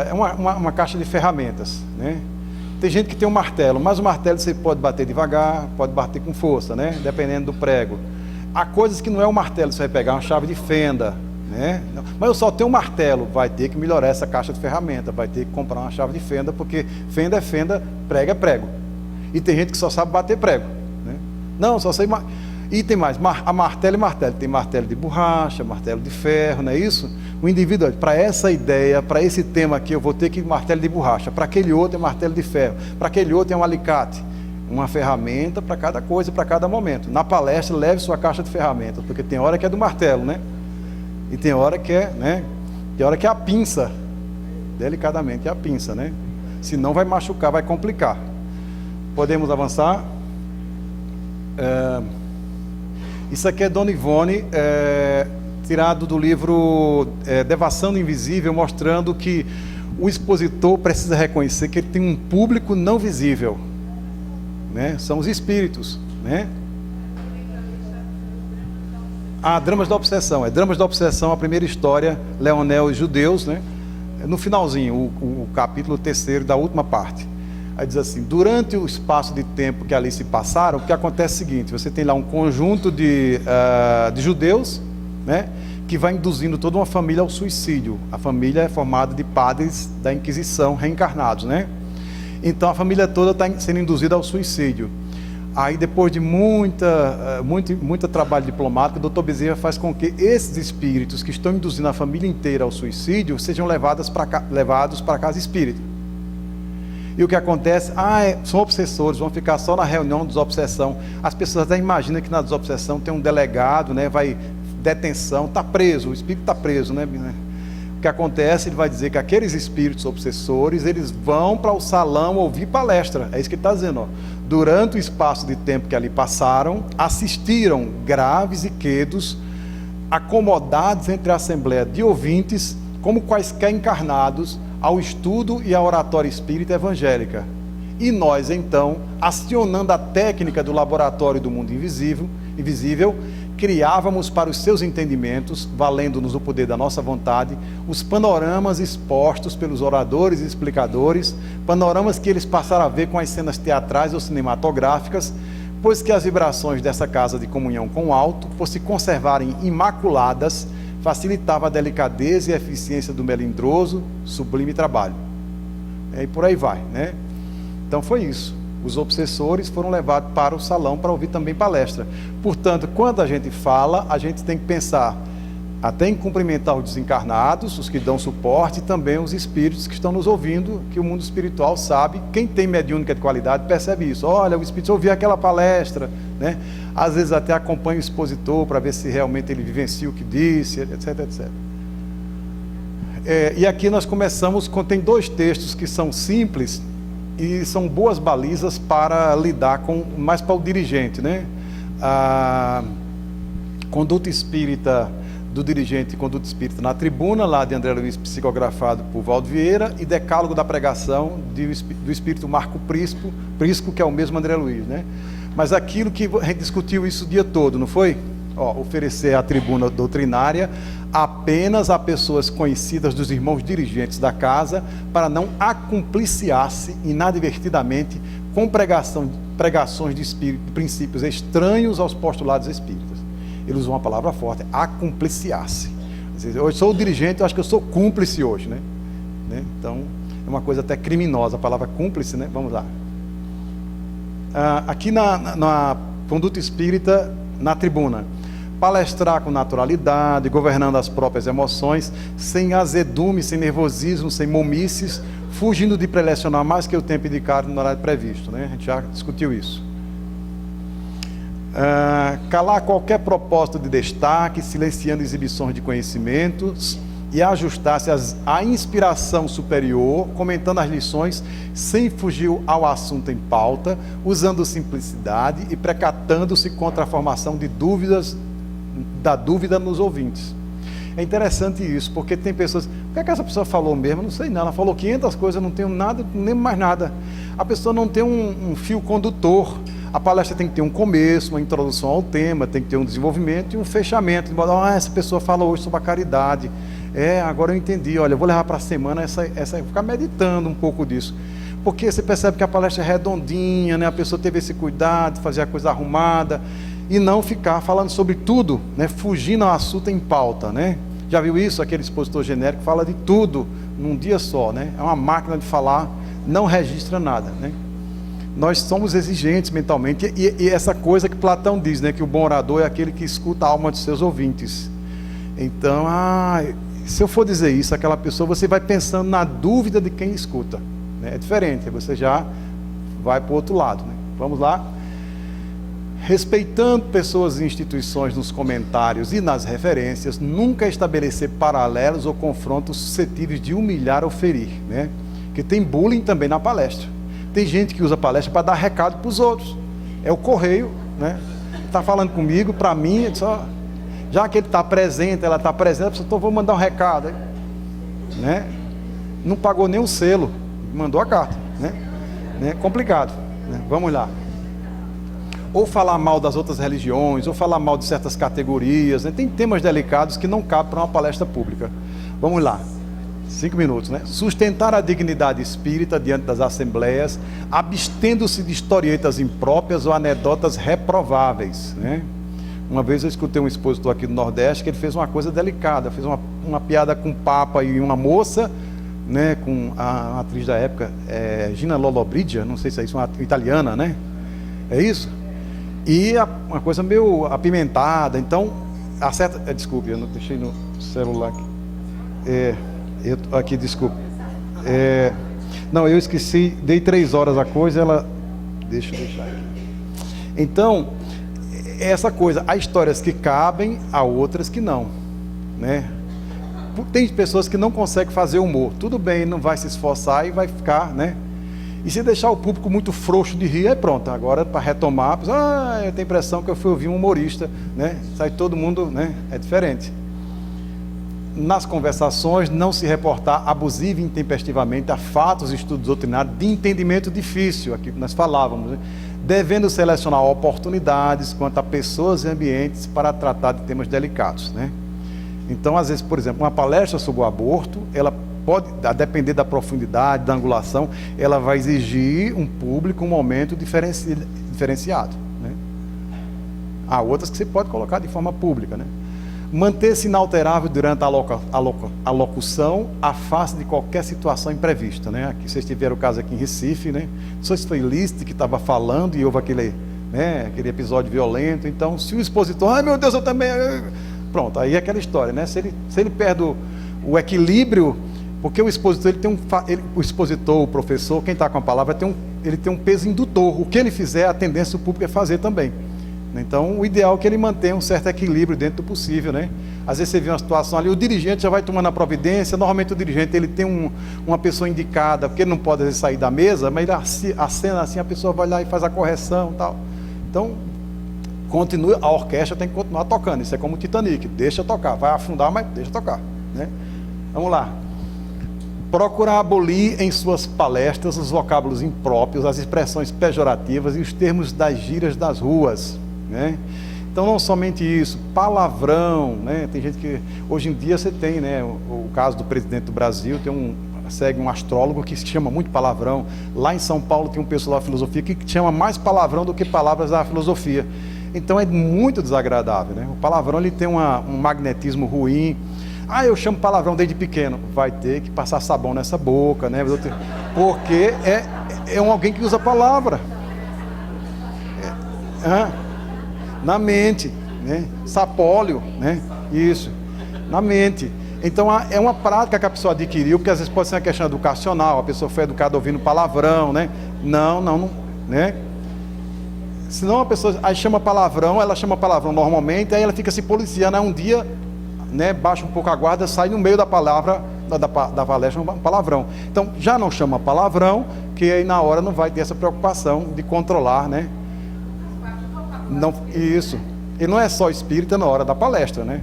É uma caixa de ferramentas, né? Tem gente que tem um martelo, mas o martelo você pode bater devagar, pode bater com força, né? Dependendo do prego. Há coisas que não é o martelo, você vai pegar uma chave de fenda, né? Mas eu só tenho um martelo, vai ter que melhorar essa caixa de ferramenta, vai ter que comprar uma chave de fenda, porque fenda é fenda, prego é prego. E tem gente que só sabe bater prego, né? Não, só sei... E tem mais, martelo e martelo. Tem martelo de borracha, martelo de ferro, não é isso? O indivíduo, para essa ideia, para esse tema aqui, eu vou ter que ir martelo de borracha. Para aquele outro é martelo de ferro. Para aquele outro é um alicate. Uma ferramenta para cada coisa, para cada momento. Na palestra, leve sua caixa de ferramentas, porque tem hora que é do martelo, né? E tem hora que é, né? Tem hora que é a pinça. Delicadamente é a pinça, né? Senão vai machucar, vai complicar. Podemos avançar? Isso aqui é Dona Ivone, tirado do livro Devassando o Invisível, mostrando que o expositor precisa reconhecer que ele tem um público não visível, né? São os espíritos, né? Dramas da Obsessão. Dramas da Obsessão, a primeira história, Leonel e Judeus, né? No finalzinho, o capítulo 3º da última parte. Aí diz assim: durante o espaço de tempo que ali se passaram, o que acontece é o seguinte: você tem lá um conjunto de judeus, né, que vai induzindo toda uma família ao suicídio. A família é formada de padres da Inquisição reencarnados, né? Então a família toda está sendo induzida ao suicídio. Aí, depois de muito trabalho diplomático, o Dr. Bezerra faz com que esses espíritos que estão induzindo a família inteira ao suicídio sejam levados para a casa espírita. E o que acontece? São obsessores, vão ficar só na reunião de desobsessão. As pessoas até imaginam que na desobsessão tem um delegado, né? Vai detenção, está preso, o espírito está preso, né? O que acontece? Ele vai dizer que aqueles espíritos obsessores, eles vão para o salão ouvir palestra. É isso que ele está dizendo, ó. Durante o espaço de tempo que ali passaram, assistiram graves e quedos, acomodados entre a assembleia de ouvintes, como quaisquer encarnados, ao estudo e à oratória espírita evangélica. E nós, então, acionando a técnica do laboratório do mundo invisível, criávamos para os seus entendimentos, valendo-nos o poder da nossa vontade, os panoramas expostos pelos oradores e explicadores, panoramas que eles passaram a ver com as cenas teatrais ou cinematográficas, pois que as vibrações dessa casa de comunhão com o alto, por se conservarem imaculadas, facilitava a delicadeza e a eficiência do melindroso, sublime trabalho. E por aí vai, né? Então foi isso. Os obsessores foram levados para o salão para ouvir também palestra. Portanto, quando a gente fala, a gente tem que pensar até em cumprimentar os desencarnados, os que dão suporte, e também os espíritos que estão nos ouvindo, que o mundo espiritual sabe. Quem tem mediúnica de qualidade percebe isso. Olha, o espírito ouviu aquela palestra, né? Às vezes até acompanha o expositor para ver se realmente ele vivencia o que disse, etc, etc. E aqui nós começamos, tem 2 textos que são simples e são boas balizas para lidar com, mais para o dirigente, né? A conduta espírita do dirigente e conduta espírita na tribuna, lá de André Luiz, psicografado por Valdo Vieira, e decálogo da pregação do espírito Marco Prisco, que é o mesmo André Luiz, né? Mas aquilo que a gente discutiu isso o dia todo, não foi? Oferecer a tribuna doutrinária apenas a pessoas conhecidas dos irmãos dirigentes da casa, para não acumpliciar-se inadvertidamente com pregações de princípios estranhos aos postulados espíritas. Ele usou uma palavra forte, acumpliciar-se. Eu sou o dirigente, eu acho que eu sou cúmplice hoje, né? Então, é uma coisa até criminosa, a palavra cúmplice, né? Vamos lá. Aqui na conduta espírita, na tribuna, palestrar com naturalidade, governando as próprias emoções, sem azedume, sem nervosismo, sem momices, fugindo de prelecionar mais que o tempo indicado no horário previsto, né? A gente já discutiu isso. Calar qualquer propósito de destaque, silenciando exibições de conhecimentos, e ajustar-se à inspiração superior, comentando as lições sem fugir ao assunto em pauta, usando simplicidade e precatando-se contra a formação de da dúvida nos ouvintes. É interessante isso, porque tem pessoas... O que é que essa pessoa falou mesmo? Não sei não. Ela falou 500 coisas, não tenho nada, não lembro mais nada. A pessoa não tem um fio condutor. A palestra tem que ter um começo, uma introdução ao tema, tem que ter um desenvolvimento e um fechamento. Essa pessoa fala hoje sobre a caridade. Agora eu entendi. Olha, eu vou levar para a semana ficar meditando um pouco disso. Porque você percebe que a palestra é redondinha, né? A pessoa teve esse cuidado de fazer a coisa arrumada e não ficar falando sobre tudo, né? Fugindo ao assunto em pauta, né? Já viu isso? Aquele expositor genérico fala de tudo num dia só, né? É uma máquina de falar, não registra nada, né? Nós somos exigentes mentalmente, e essa coisa que Platão diz, né? Que o bom orador é aquele que escuta a alma de seus ouvintes. Então, se eu for dizer isso, aquela pessoa, você vai pensando na dúvida de quem escuta, né? É diferente, você já vai para o outro lado, né? Vamos lá. Respeitando pessoas e instituições nos comentários e nas referências, nunca estabelecer paralelos ou confrontos suscetíveis de humilhar ou ferir, né? Porque tem bullying também na palestra. Tem gente que usa a palestra para dar recado para os outros. É o correio, né? Está falando comigo, para mim, já que ele está presente, ela está presente, então vou mandar um recado, né? Não pagou nem o selo, mandou a carta, né? Complicado, né? Vamos lá. Ou falar mal das outras religiões, ou falar mal de certas categorias, né? Tem temas delicados que não cabem para uma palestra pública. Vamos lá, 5 minutos, né? Sustentar a dignidade espírita diante das assembleias, abstendo-se de historietas impróprias ou anedotas reprováveis, né? Uma vez eu escutei um expositor aqui do Nordeste que ele fez uma coisa delicada, fez uma piada com o Papa e uma moça, né? Com a atriz da época, Gina Lollobrigida, não sei se é isso, uma italiana, né? É isso? E uma coisa meio apimentada, então, desculpe, eu não deixei no celular aqui. Desculpe. Não, eu esqueci, dei 3 horas a coisa, deixa eu deixar aqui. Então, essa coisa, há histórias que cabem, há outras que não, né? Tem pessoas que não conseguem fazer humor, tudo bem, não vai se esforçar e vai ficar, né? E se deixar o público muito frouxo de rir, aí pronto, agora para retomar, eu tenho a impressão que eu fui ouvir um humorista, né? Sai todo mundo, né? É diferente. Nas conversações, não se reportar abusiva e intempestivamente a fatos e estudos doutrinários de entendimento difícil, aqui que nós falávamos, né? Devendo selecionar oportunidades quanto a pessoas e ambientes para tratar de temas delicados, né? Então, às vezes, por exemplo, uma palestra sobre o aborto, ela pode, a depender da profundidade, da angulação, ela vai exigir um público, um momento diferenciado, né? Há outras que você pode colocar de forma pública, né? Manter-se inalterável durante a locução, à face de qualquer situação imprevista, né? Aqui vocês tiveram o caso aqui em Recife, né? Não sei se foi Lícito que estava falando e houve aquele episódio violento. Então, se o expositor, ai meu Deus, eu também... Pronto, aí é aquela história, né? Se ele perde o equilíbrio, porque o expositor, o expositor, o professor, quem está com a palavra, ele tem um peso indutor. O que ele fizer, a tendência do público é fazer também. Então, o ideal é que ele mantenha um certo equilíbrio dentro do possível, né? Às vezes você vê uma situação ali, o dirigente já vai tomando a providência, normalmente o dirigente ele tem uma pessoa indicada, porque ele não pode às vezes, sair da mesa, mas ele acena assim, a pessoa vai lá e faz a correção e tal. Então, continua, a orquestra tem que continuar tocando, isso é como o Titanic, deixa tocar, vai afundar, mas deixa tocar, né? Vamos lá. Procurar abolir em suas palestras os vocábulos impróprios, as expressões pejorativas e os termos das gírias das ruas, né? Então, Então, não somente isso, palavrão, né? Tem gente que, hoje em dia você tem, né, o caso do presidente do Brasil, segue um astrólogo que se chama muito palavrão. Lá em São Paulo tem um pessoal da filosofia que chama mais palavrão do que palavras da filosofia. Então é muito desagradável, né? O palavrão ele tem um magnetismo ruim. Eu chamo palavrão desde pequeno. Vai ter que passar sabão nessa boca, né? Porque é alguém que usa palavra. Na mente, né? Sapólio, né? Isso, na mente. Então é uma prática que a pessoa adquiriu, porque às vezes pode ser uma questão educacional, a pessoa foi educada ouvindo palavrão, né? Não, né? Senão a pessoa aí chama palavrão, ela chama palavrão normalmente, aí ela fica se policiando, aí um dia, né, baixa um pouco a guarda, sai no meio da palavra, da palestra, um palavrão. Então já não chama palavrão, que aí na hora não vai ter essa preocupação de controlar, né? Não, isso. E não é só espírita na hora da palestra, né?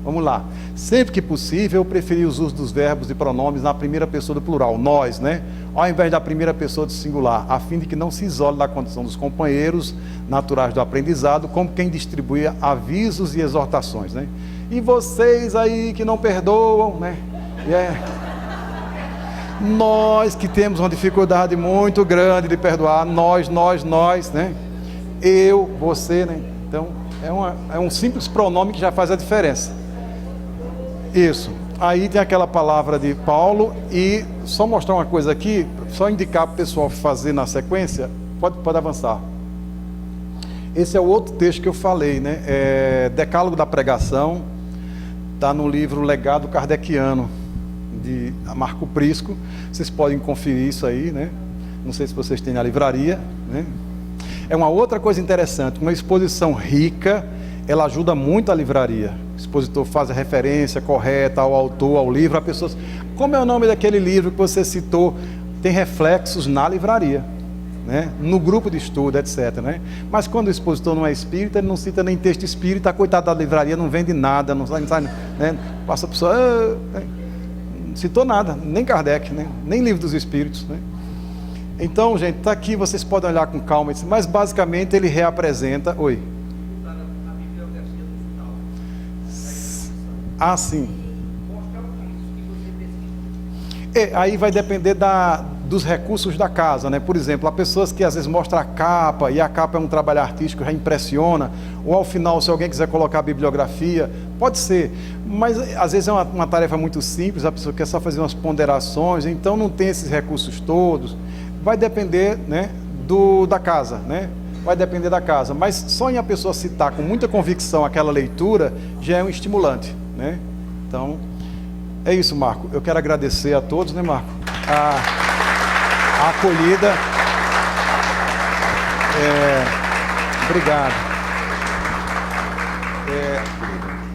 Vamos lá. Sempre que possível, eu preferi os usos dos verbos e pronomes na primeira pessoa do plural, nós, né? Ao invés da primeira pessoa do singular, a fim de que não se isole da condição dos companheiros naturais do aprendizado, como quem distribui avisos e exortações, né? E vocês aí que não perdoam, né? Nós que temos uma dificuldade muito grande de perdoar, nós, né? Eu, você, né? Então, é um simples pronome que já faz a diferença. Isso. Aí tem aquela palavra de Paulo, e só mostrar uma coisa aqui, só indicar para o pessoal fazer na sequência, pode avançar. Esse é o outro texto que eu falei, né? Decálogo da Pregação, está no livro Legado Kardeciano, de Marco Prisco. Vocês podem conferir isso aí, né? Não sei se vocês têm na livraria, né? É uma outra coisa interessante, uma exposição rica, ela ajuda muito a livraria. O expositor faz a referência correta ao autor, ao livro, a pessoa, como é o nome daquele livro que você citou? Tem reflexos na livraria, né? No grupo de estudo, etc, né? Mas quando o expositor não é espírita, ele não cita nem texto espírita, coitado da livraria, não vende nada, não sai, né? Passa a pessoa, não citou nada, nem Kardec, né? Nem Livro dos Espíritos, né? Então, gente, está aqui, vocês podem olhar com calma, mas basicamente ele reapresenta... Oi. Sim. Aí vai depender dos recursos da casa, né? Por exemplo, há pessoas que às vezes mostram a capa, e a capa é um trabalho artístico, já impressiona, ou ao final, se alguém quiser colocar a bibliografia, pode ser, mas às vezes é uma tarefa muito simples, a pessoa quer só fazer umas ponderações, então não tem esses recursos todos. Vai depender, né, da casa, né? Vai depender da casa, mas só em a pessoa citar com muita convicção aquela leitura já é um estimulante, né? Então, é isso, Marco. Eu quero agradecer a todos, né, Marco? A acolhida. Obrigado.